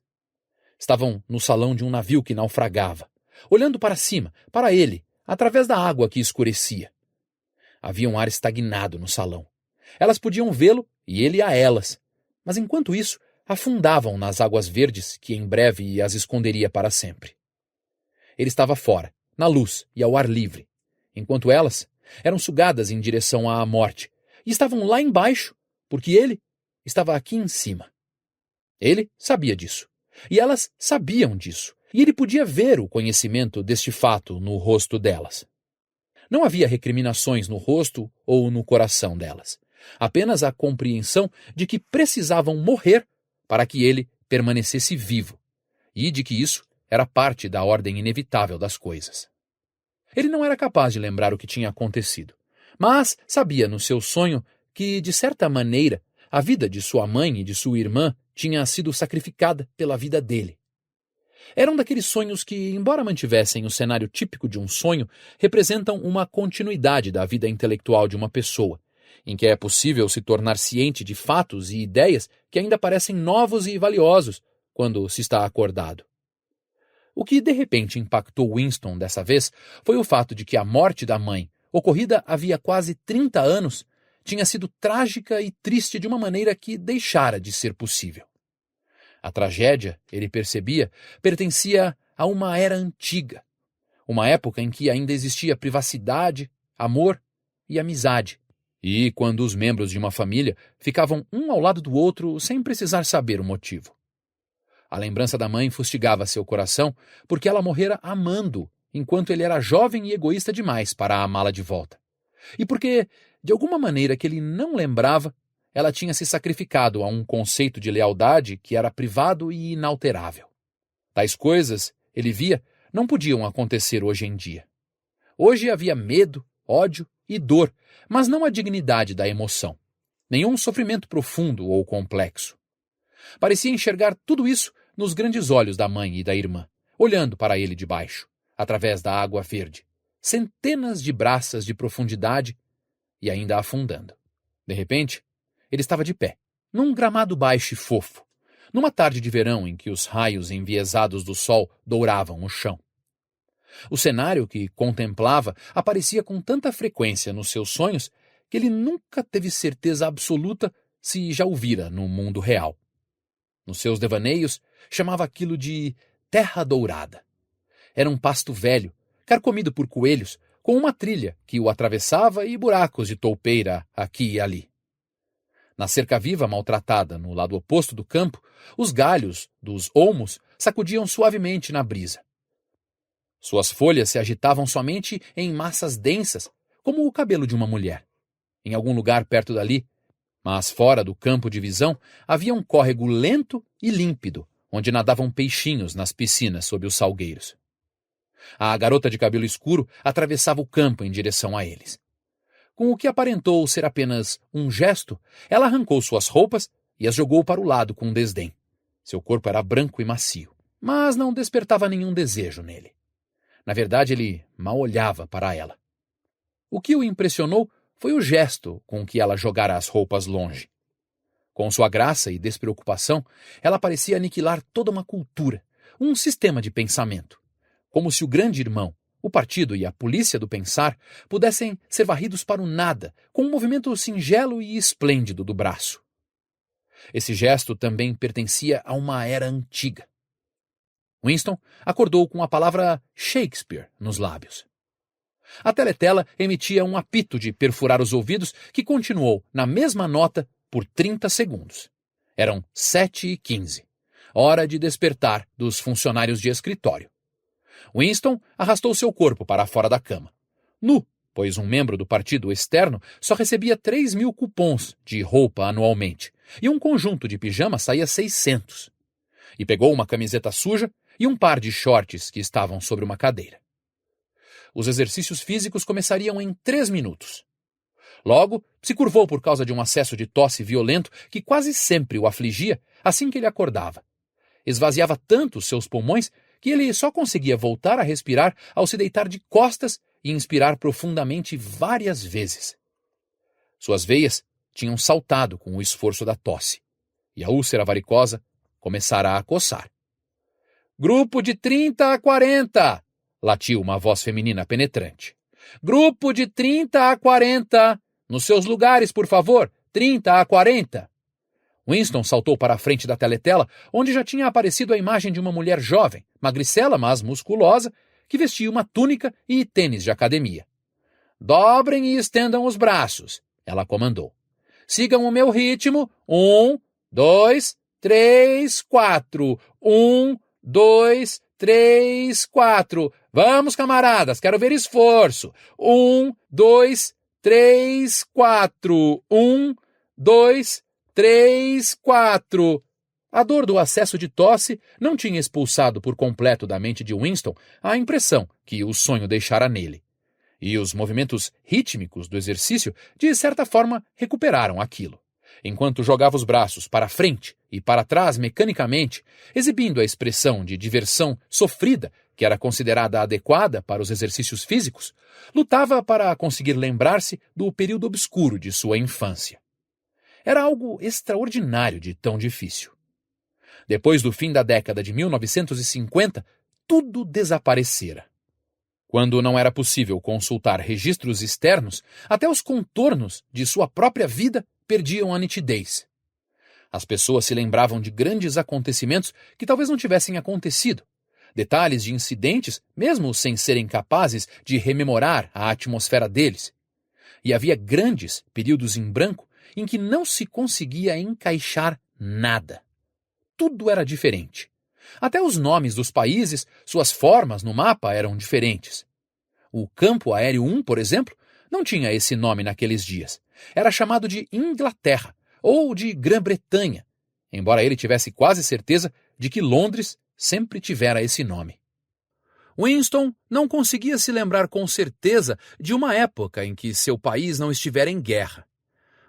Estavam no salão de um navio que naufragava, olhando para cima, para ele, através da água que escurecia. Havia um ar estagnado no salão. Elas podiam vê-lo e ele a elas, mas enquanto isso afundavam nas águas verdes que em breve as esconderia para sempre. Ele estava fora, na luz e ao ar livre, enquanto elas eram sugadas em direção à morte e estavam lá embaixo, porque ele estava aqui em cima. Ele sabia disso, e elas sabiam disso, e ele podia ver o conhecimento deste fato no rosto delas. Não havia recriminações no rosto ou no coração delas, apenas a compreensão de que precisavam morrer para que ele permanecesse vivo, e de que isso era parte da ordem inevitável das coisas. Ele não era capaz de lembrar o que tinha acontecido, mas sabia no seu sonho que, de certa maneira, a vida de sua mãe e de sua irmã tinha sido sacrificada pela vida dele. Eram daqueles sonhos que, embora mantivessem o cenário típico de um sonho, representam uma continuidade da vida intelectual de uma pessoa, em que é possível se tornar ciente de fatos e ideias que ainda parecem novos e valiosos quando se está acordado. O que de repente impactou Winston dessa vez foi o fato de que a morte da mãe, ocorrida havia quase 30 anos, tinha sido trágica e triste de uma maneira que deixara de ser possível. A tragédia, ele percebia, pertencia a uma era antiga, uma época em que ainda existia privacidade, amor e amizade, e quando os membros de uma família ficavam um ao lado do outro sem precisar saber o motivo. A lembrança da mãe fustigava seu coração porque ela morrera amando, enquanto ele era jovem e egoísta demais para amá-la de volta. E porque, de alguma maneira que ele não lembrava, ela tinha se sacrificado a um conceito de lealdade que era privado e inalterável. Tais coisas, ele via, não podiam acontecer hoje em dia. Hoje havia medo, ódio e dor, mas não a dignidade da emoção. Nenhum sofrimento profundo ou complexo. Parecia enxergar tudo isso nos grandes olhos da mãe e da irmã, olhando para ele de baixo, através da água verde, centenas de braças de profundidade e ainda afundando. De repente, ele estava de pé, num gramado baixo e fofo, numa tarde de verão em que os raios enviesados do sol douravam o chão. O cenário que contemplava aparecia com tanta frequência nos seus sonhos que ele nunca teve certeza absoluta se já o vira no mundo real. Nos seus devaneios, chamava aquilo de terra dourada. Era um pasto velho, carcomido por coelhos, com uma trilha que o atravessava e buracos de toupeira aqui e ali. Na cerca viva maltratada, no lado oposto do campo, os galhos dos olmos sacudiam suavemente na brisa. Suas folhas se agitavam somente em massas densas, como o cabelo de uma mulher. Em algum lugar perto dali, mas fora do campo de visão, havia um córrego lento e límpido, onde nadavam peixinhos nas piscinas sob os salgueiros. A garota de cabelo escuro atravessava o campo em direção a eles. Com o que aparentou ser apenas um gesto, ela arrancou suas roupas e as jogou para o lado com desdém. Seu corpo era branco e macio, mas não despertava nenhum desejo nele. Na verdade, ele mal olhava para ela. O que o impressionou foi o gesto com que ela jogara as roupas longe. Com sua graça e despreocupação, ela parecia aniquilar toda uma cultura, um sistema de pensamento. Como se o grande irmão, o partido e a polícia do pensar pudessem ser varridos para o nada, com um movimento singelo e esplêndido do braço. Esse gesto também pertencia a uma era antiga. Winston acordou com a palavra Shakespeare nos lábios. A teletela emitia um apito de perfurar os ouvidos que continuou na mesma nota por 30 segundos. Eram 7h15, hora de despertar dos funcionários de escritório. Winston arrastou seu corpo para fora da cama. Nu, pois um membro do partido externo só recebia 3.000 cupons de roupa anualmente, e um conjunto de pijamas saía 600. E pegou uma camiseta suja e um par de shorts que estavam sobre uma cadeira. Os exercícios físicos começariam em 3 minutos. Logo, se curvou por causa de um acesso de tosse violento que quase sempre o afligia assim que ele acordava. Esvaziava tanto os seus pulmões que ele só conseguia voltar a respirar ao se deitar de costas e inspirar profundamente várias vezes. Suas veias tinham saltado com o esforço da tosse, e a úlcera varicosa começara a coçar. Grupo de 30 a 40! Latiu uma voz feminina penetrante. Grupo de 30 a 40! Nos seus lugares, por favor, 30 a 40! Winston saltou para a frente da teletela, onde já tinha aparecido a imagem de uma mulher jovem, magricela, mas musculosa, que vestia uma túnica e tênis de academia. Dobrem e estendam os braços, ela comandou. Sigam o meu ritmo. 1, 2, 3, 4. 1, 2, 3, 4. Vamos, camaradas, quero ver esforço. 1, 2, 3, 4. 1, 2, 3, 4. A dor do acesso de tosse não tinha expulsado por completo da mente de Winston a impressão que o sonho deixara nele. E os movimentos rítmicos do exercício, de certa forma, recuperaram aquilo. Enquanto jogava os braços para frente e para trás mecanicamente, exibindo a expressão de diversão sofrida que era considerada adequada para os exercícios físicos, lutava para conseguir lembrar-se do período obscuro de sua infância. Era algo extraordinário de tão difícil. Depois do fim da década de 1950, tudo desaparecera. Quando não era possível consultar registros externos, até os contornos de sua própria vida perdiam a nitidez. As pessoas se lembravam de grandes acontecimentos que talvez não tivessem acontecido, detalhes de incidentes, mesmo sem serem capazes de rememorar a atmosfera deles. E havia grandes períodos em branco em que não se conseguia encaixar nada. Tudo era diferente. Até os nomes dos países, suas formas no mapa eram diferentes. O Campo Aéreo 1, por exemplo, não tinha esse nome naqueles dias. Era chamado de Inglaterra ou de Grã-Bretanha, embora ele tivesse quase certeza de que Londres sempre tivera esse nome. Winston não conseguia se lembrar com certeza de uma época em que seu país não estivera em guerra.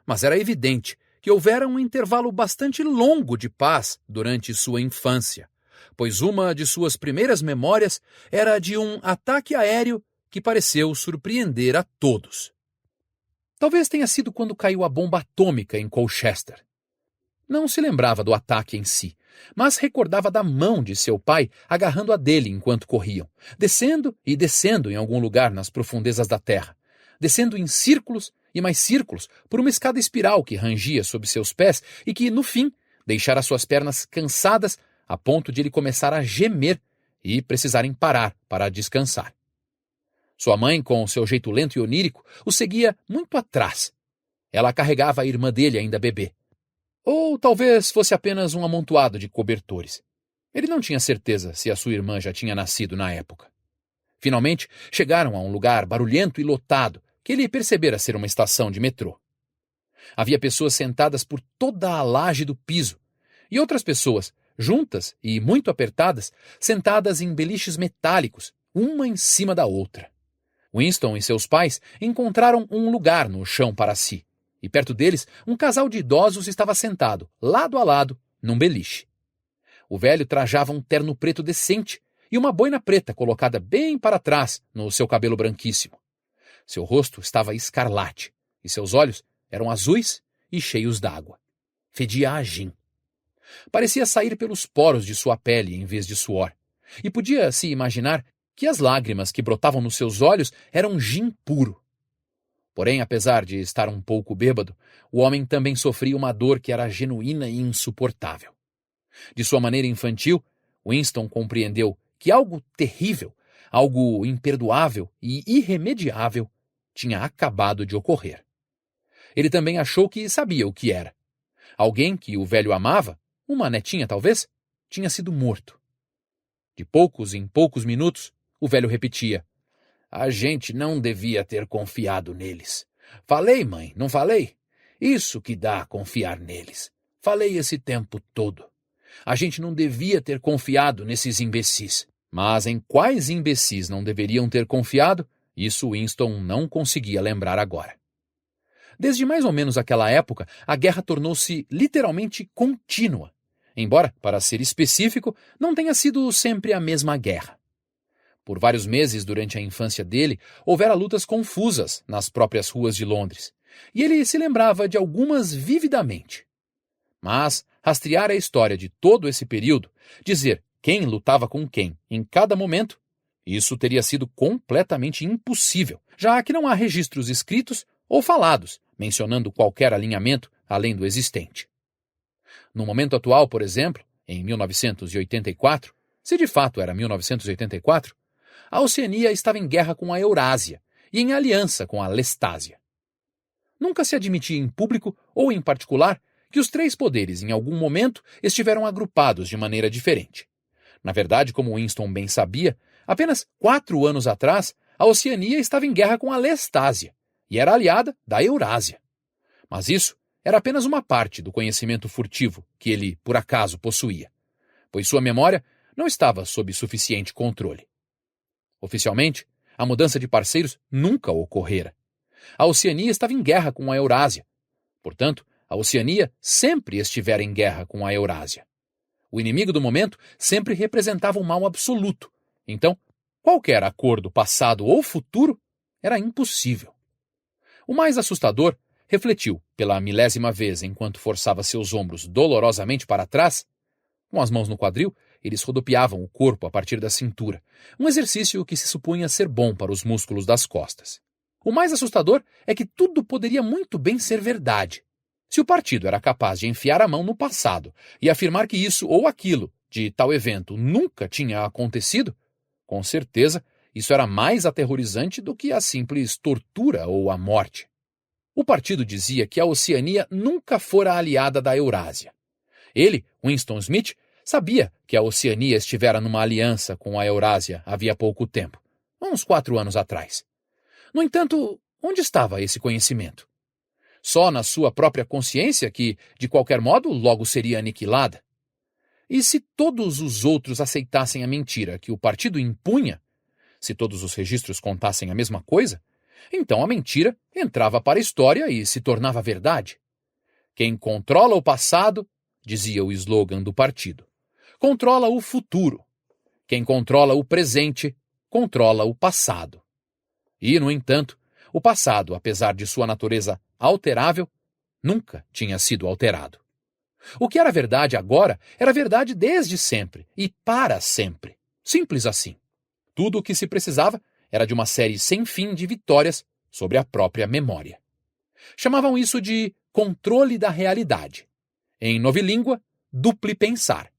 Mas era evidente que houvera um intervalo bastante longo de paz durante sua infância, pois uma de suas primeiras memórias era de um ataque aéreo que pareceu surpreender a todos. Talvez tenha sido quando caiu a bomba atômica em Colchester. Não se lembrava do ataque em si, mas recordava da mão de seu pai agarrando a dele enquanto corriam, descendo e descendo em algum lugar nas profundezas da terra, descendo em círculos e mais círculos por uma escada espiral que rangia sob seus pés e que, no fim, deixara suas pernas cansadas a ponto de ele começar a gemer e precisarem parar para descansar. Sua mãe, com seu jeito lento e onírico, o seguia muito atrás. Ela carregava a irmã dele ainda bebê. Ou talvez fosse apenas um amontoado de cobertores. Ele não tinha certeza se a sua irmã já tinha nascido na época. Finalmente, chegaram a um lugar barulhento e lotado, que ele percebera ser uma estação de metrô. Havia pessoas sentadas por toda a laje do piso, e outras pessoas, juntas e muito apertadas, sentadas em beliches metálicos, uma em cima da outra. Winston e seus pais encontraram um lugar no chão para si, e perto deles um casal de idosos estava sentado, lado a lado, num beliche. O velho trajava um terno preto decente e uma boina preta colocada bem para trás no seu cabelo branquíssimo. Seu rosto estava escarlate, e seus olhos eram azuis e cheios d'água. Fedia a gin. Parecia sair pelos poros de sua pele em vez de suor, e podia-se imaginar que as lágrimas que brotavam nos seus olhos eram gin puro. Porém, apesar de estar um pouco bêbado, o homem também sofria uma dor que era genuína e insuportável. De sua maneira infantil, Winston compreendeu que algo terrível, algo imperdoável e irremediável tinha acabado de ocorrer. Ele também achou que sabia o que era. Alguém que o velho amava, uma netinha talvez, tinha sido morto. De poucos em poucos minutos, o velho repetia: "A gente não devia ter confiado neles. Falei, mãe, não falei? Isso que dá a confiar neles. Falei esse tempo todo. A gente não devia ter confiado nesses imbecis." Mas em quais imbecis não deveriam ter confiado, isso Winston não conseguia lembrar agora. Desde mais ou menos aquela época, a guerra tornou-se literalmente contínua, embora, para ser específico, não tenha sido sempre a mesma guerra. Por vários meses durante a infância dele, houvera lutas confusas nas próprias ruas de Londres, e ele se lembrava de algumas vividamente. Mas rastrear a história de todo esse período, dizer quem lutava com quem em cada momento, isso teria sido completamente impossível, já que não há registros escritos ou falados mencionando qualquer alinhamento além do existente. No momento atual, por exemplo, em 1984, se de fato era 1984, a Oceania estava em guerra com a Eurásia e em aliança com a Lestásia. Nunca se admitia em público ou em particular que os três poderes em algum momento estiveram agrupados de maneira diferente. Na verdade, como Winston bem sabia, apenas 4 anos atrás, a Oceania estava em guerra com a Lestásia e era aliada da Eurásia. Mas isso era apenas uma parte do conhecimento furtivo que ele, por acaso, possuía, pois sua memória não estava sob suficiente controle. Oficialmente, a mudança de parceiros nunca ocorrera. A Oceania estava em guerra com a Eurásia. Portanto, a Oceania sempre estivera em guerra com a Eurásia. O inimigo do momento sempre representava um mal absoluto. Então, qualquer acordo passado ou futuro era impossível. O mais assustador, refletiu pela 1000ª vez enquanto forçava seus ombros dolorosamente para trás. Com as mãos no quadril, eles rodopiavam o corpo a partir da cintura, um exercício que se supunha ser bom para os músculos das costas. O mais assustador é que tudo poderia muito bem ser verdade. Se o partido era capaz de enfiar a mão no passado e afirmar que isso ou aquilo de tal evento nunca tinha acontecido, com certeza isso era mais aterrorizante do que a simples tortura ou a morte. O partido dizia que a Oceania nunca fora aliada da Eurásia. Ele, Winston Smith, sabia que a Oceania estivera numa aliança com a Eurásia havia pouco tempo, uns 4 anos atrás. No entanto, onde estava esse conhecimento? Só na sua própria consciência que, de qualquer modo, logo seria aniquilada? E se todos os outros aceitassem a mentira que o partido impunha, se todos os registros contassem a mesma coisa, então a mentira entrava para a história e se tornava verdade. Quem controla o passado, dizia o slogan do partido, controla o futuro. Quem controla o presente, controla o passado. E, no entanto, o passado, apesar de sua natureza alterável, nunca tinha sido alterado. O que era verdade agora era verdade desde sempre e para sempre. Simples assim. Tudo o que se precisava era de uma série sem fim de vitórias sobre a própria memória. Chamavam isso de controle da realidade. Em novilíngua, duplipensar.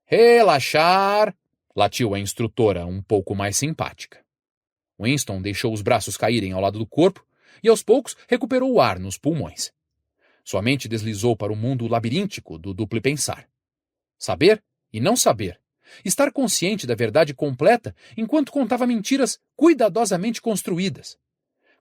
Relaxar, latiu a instrutora um pouco mais simpática. Winston deixou os braços caírem ao lado do corpo e aos poucos recuperou o ar nos pulmões. Sua mente deslizou para o mundo labiríntico do duplipensar. Saber e não saber. Estar consciente da verdade completa enquanto contava mentiras cuidadosamente construídas.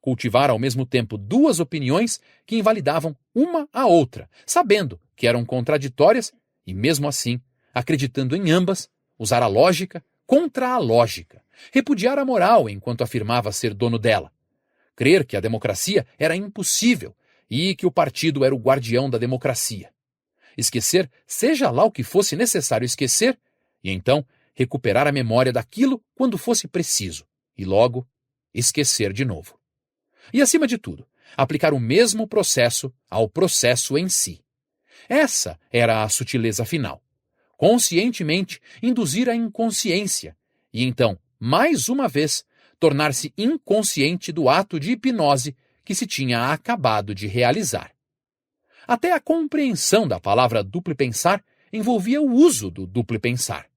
Cultivar ao mesmo tempo 2 opiniões que invalidavam uma a outra, sabendo que eram contraditórias e, mesmo assim, acreditando em ambas, usar a lógica contra a lógica, repudiar a moral enquanto afirmava ser dono dela, crer que a democracia era impossível e que o partido era o guardião da democracia. Esquecer seja lá o que fosse necessário esquecer e então recuperar a memória daquilo quando fosse preciso e logo esquecer de novo. E, acima de tudo, aplicar o mesmo processo ao processo em si. Essa era a sutileza final. Conscientemente induzir a inconsciência e então, mais uma vez, tornar-se inconsciente do ato de hipnose que se tinha acabado de realizar. Até a compreensão da palavra duplipensar envolvia o uso do duplipensar.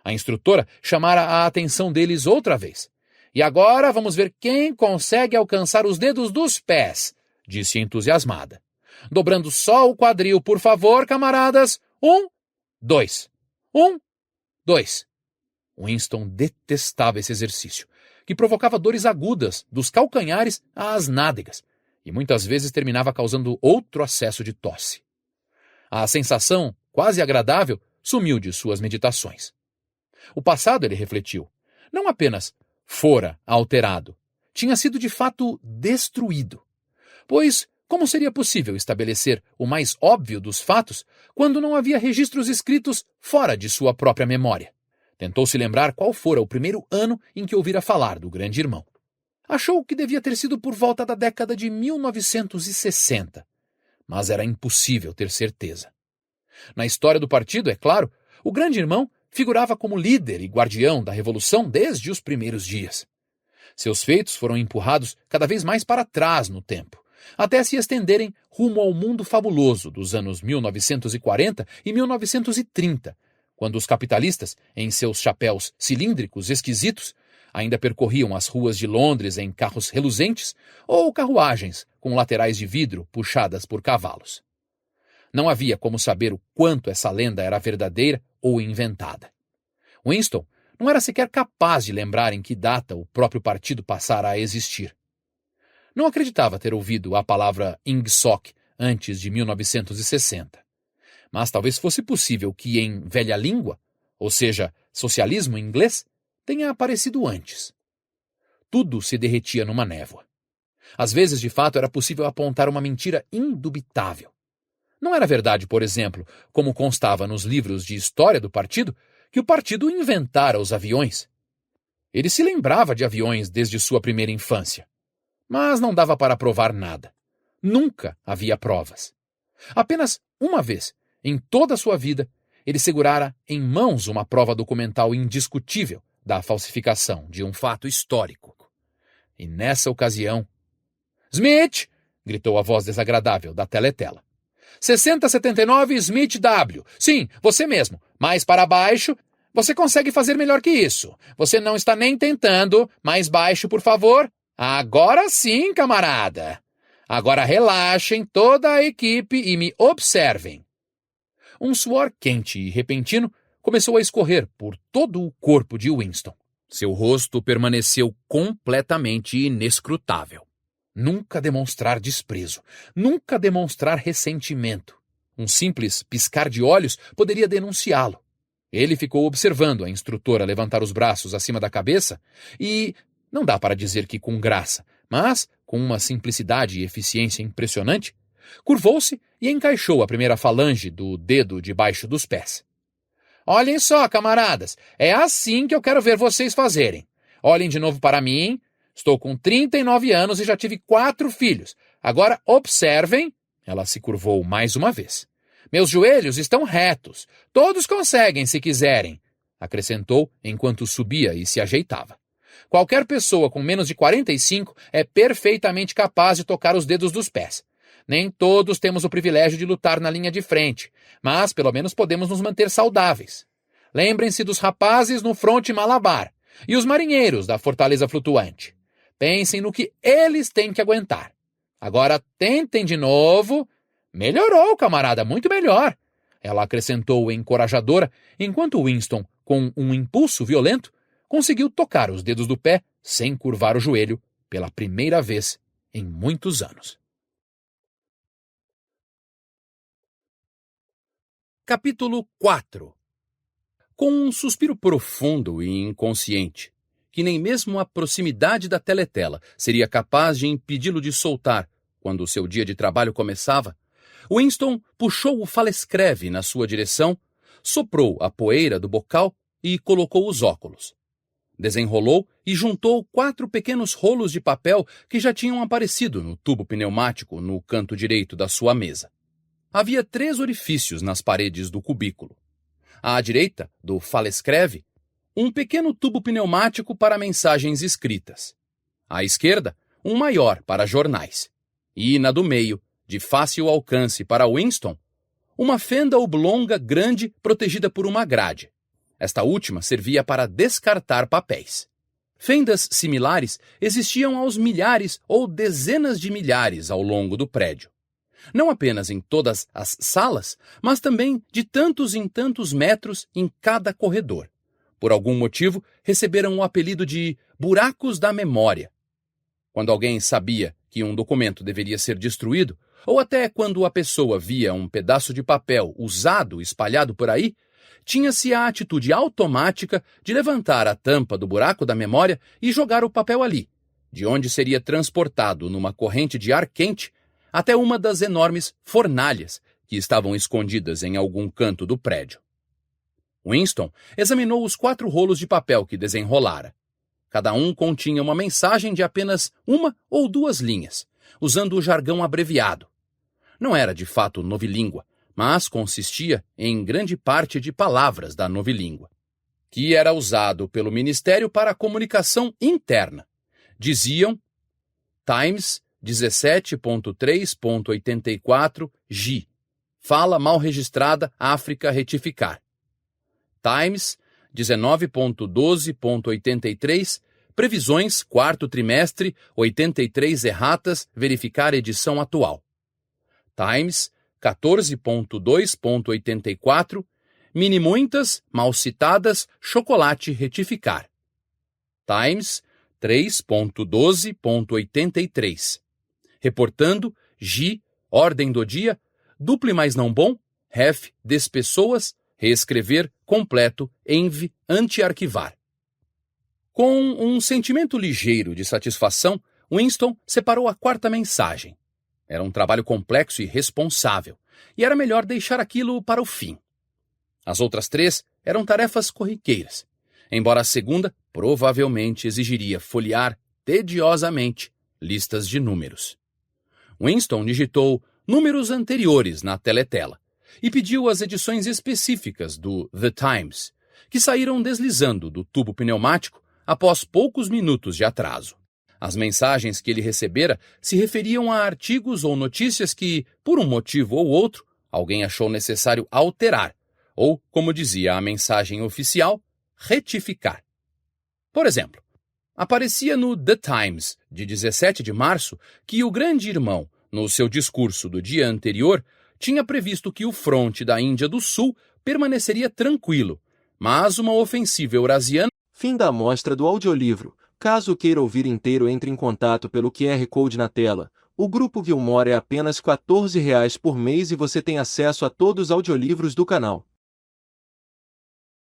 A instrutora chamara a atenção deles outra vez. E agora vamos ver quem consegue alcançar os dedos dos pés, disse entusiasmada. Dobrando só o quadril, por favor, camaradas. 1, 2. 1, 2. Winston detestava esse exercício, que provocava dores agudas dos calcanhares às nádegas e muitas vezes terminava causando outro acesso de tosse. A sensação, quase agradável, sumiu de suas meditações. O passado, ele refletiu, não apenas fora alterado, tinha sido de fato destruído. Pois como seria possível estabelecer o mais óbvio dos fatos quando não havia registros escritos fora de sua própria memória? Tentou se lembrar qual fora o primeiro ano em que ouvira falar do grande irmão. Achou que devia ter sido por volta da década de 1960, mas era impossível ter certeza. Na história do partido, é claro, o grande irmão figurava como líder e guardião da revolução desde os primeiros dias. Seus feitos foram empurrados cada vez mais para trás no tempo, até se estenderem rumo ao mundo fabuloso dos anos 1940 e 1930, quando os capitalistas, em seus chapéus cilíndricos esquisitos, ainda percorriam as ruas de Londres em carros reluzentes ou carruagens com laterais de vidro puxadas por cavalos. Não havia como saber o quanto essa lenda era verdadeira ou inventada. Winston não era sequer capaz de lembrar em que data o próprio partido passara a existir. Não acreditava ter ouvido a palavra Ingsoc antes de 1960. Mas talvez fosse possível que em velha língua, ou seja, socialismo em inglês, tenha aparecido antes. Tudo se derretia numa névoa. Às vezes, de fato, era possível apontar uma mentira indubitável. Não era verdade, por exemplo, como constava nos livros de história do partido, que o partido inventara os aviões. Ele se lembrava de aviões desde sua primeira infância. Mas não dava para provar nada. Nunca havia provas. Apenas uma vez, em toda a sua vida, ele segurara em mãos uma prova documental indiscutível da falsificação de um fato histórico. E nessa ocasião... Smith! gritou a voz desagradável da teletela. 6079 Smith W. Sim, você mesmo. Mais para baixo. Você consegue fazer melhor que isso. Você não está nem tentando. Mais baixo, por favor. Agora sim, camarada. Agora relaxem toda a equipe e me observem. Um suor quente e repentino começou a escorrer por todo o corpo de Winston. Seu rosto permaneceu completamente inescrutável. Nunca demonstrar desprezo, nunca demonstrar ressentimento. Um simples piscar de olhos poderia denunciá-lo. Ele ficou observando a instrutora levantar os braços acima da cabeça e, não dá para dizer que com graça, mas com uma simplicidade e eficiência impressionante, curvou-se e encaixou a primeira falange do dedo debaixo dos pés. Olhem só, camaradas, é assim que eu quero ver vocês fazerem. Olhem de novo para mim. Estou com 39 anos e já tive 4 filhos. Agora observem. Ela se curvou mais uma vez. Meus joelhos estão retos. Todos conseguem se quiserem, acrescentou enquanto subia e se ajeitava. Qualquer pessoa com menos de 45 é perfeitamente capaz de tocar os dedos dos pés. Nem todos temos o privilégio de lutar na linha de frente, mas pelo menos podemos nos manter saudáveis. Lembrem-se dos rapazes no fronte Malabar e os marinheiros da fortaleza flutuante. Pensem no que eles têm que aguentar. Agora tentem de novo. Melhorou, camarada, muito melhor. Ela acrescentou encorajadora, enquanto Winston, com um impulso violento, conseguiu tocar os dedos do pé sem curvar o joelho pela primeira vez em muitos anos. Capítulo 4. Com um suspiro profundo e inconsciente, que nem mesmo a proximidade da teletela seria capaz de impedi-lo de soltar quando o seu dia de trabalho começava, Winston puxou o falescreve na sua direção, soprou a poeira do bocal e colocou os óculos. Desenrolou e juntou 4 pequenos rolos de papel que já tinham aparecido no tubo pneumático no canto direito da sua mesa. Havia 3 orifícios nas paredes do cubículo. À direita do falescreve, um pequeno tubo pneumático para mensagens escritas. À esquerda, um maior para jornais. E na do meio, de fácil alcance para Winston, uma fenda oblonga grande protegida por uma grade. Esta última servia para descartar papéis. Fendas similares existiam aos milhares ou dezenas de milhares ao longo do prédio. Não apenas em todas as salas, mas também de tantos em tantos metros em cada corredor. Por algum motivo, receberam o apelido de buracos da memória. Quando alguém sabia que um documento deveria ser destruído, ou até quando a pessoa via um pedaço de papel usado espalhado por aí, tinha-se a atitude automática de levantar a tampa do buraco da memória e jogar o papel ali, de onde seria transportado numa corrente de ar quente até uma das enormes fornalhas que estavam escondidas em algum canto do prédio. Winston examinou os 4 rolos de papel que desenrolara. Cada um continha uma mensagem de apenas 1 ou 2 linhas, usando o jargão abreviado. Não era de fato novilíngua, mas consistia em grande parte de palavras da novilíngua, que era usado pelo Ministério para a Comunicação Interna. Diziam Times 17.3.84 G. Fala mal registrada África retificar. Times 19.12.83 Previsões 4º trimestre 83 erratas verificar edição atual. Times 14.2.84 Mini muitas mal citadas chocolate retificar. Times 3.12.83 Reportando G, ordem do dia, duple mais não bom, ref, despessoas, reescrever, completo, env, anti-arquivar. Com um sentimento ligeiro de satisfação, Winston separou a 4ª mensagem. Era um trabalho complexo e responsável, e era melhor deixar aquilo para o fim. As outras 3 eram tarefas corriqueiras, embora a segunda provavelmente exigiria folhear tediosamente listas de números. Winston digitou números anteriores na teletela e pediu as edições específicas do The Times, que saíram deslizando do tubo pneumático após poucos minutos de atraso. As mensagens que ele recebera se referiam a artigos ou notícias que, por um motivo ou outro, alguém achou necessário alterar, ou, como dizia a mensagem oficial, retificar. Por exemplo, aparecia no The Times, de 17 de março, que o grande irmão, no seu discurso do dia anterior, tinha previsto que o fronte da Índia do Sul permaneceria tranquilo, mas uma ofensiva eurasiana... Fim da amostra do audiolivro. Caso queira ouvir inteiro, entre em contato pelo QR Code na tela. O Grupo Gilmore é apenas R$ 14 por mês e você tem acesso a todos os audiolivros do canal.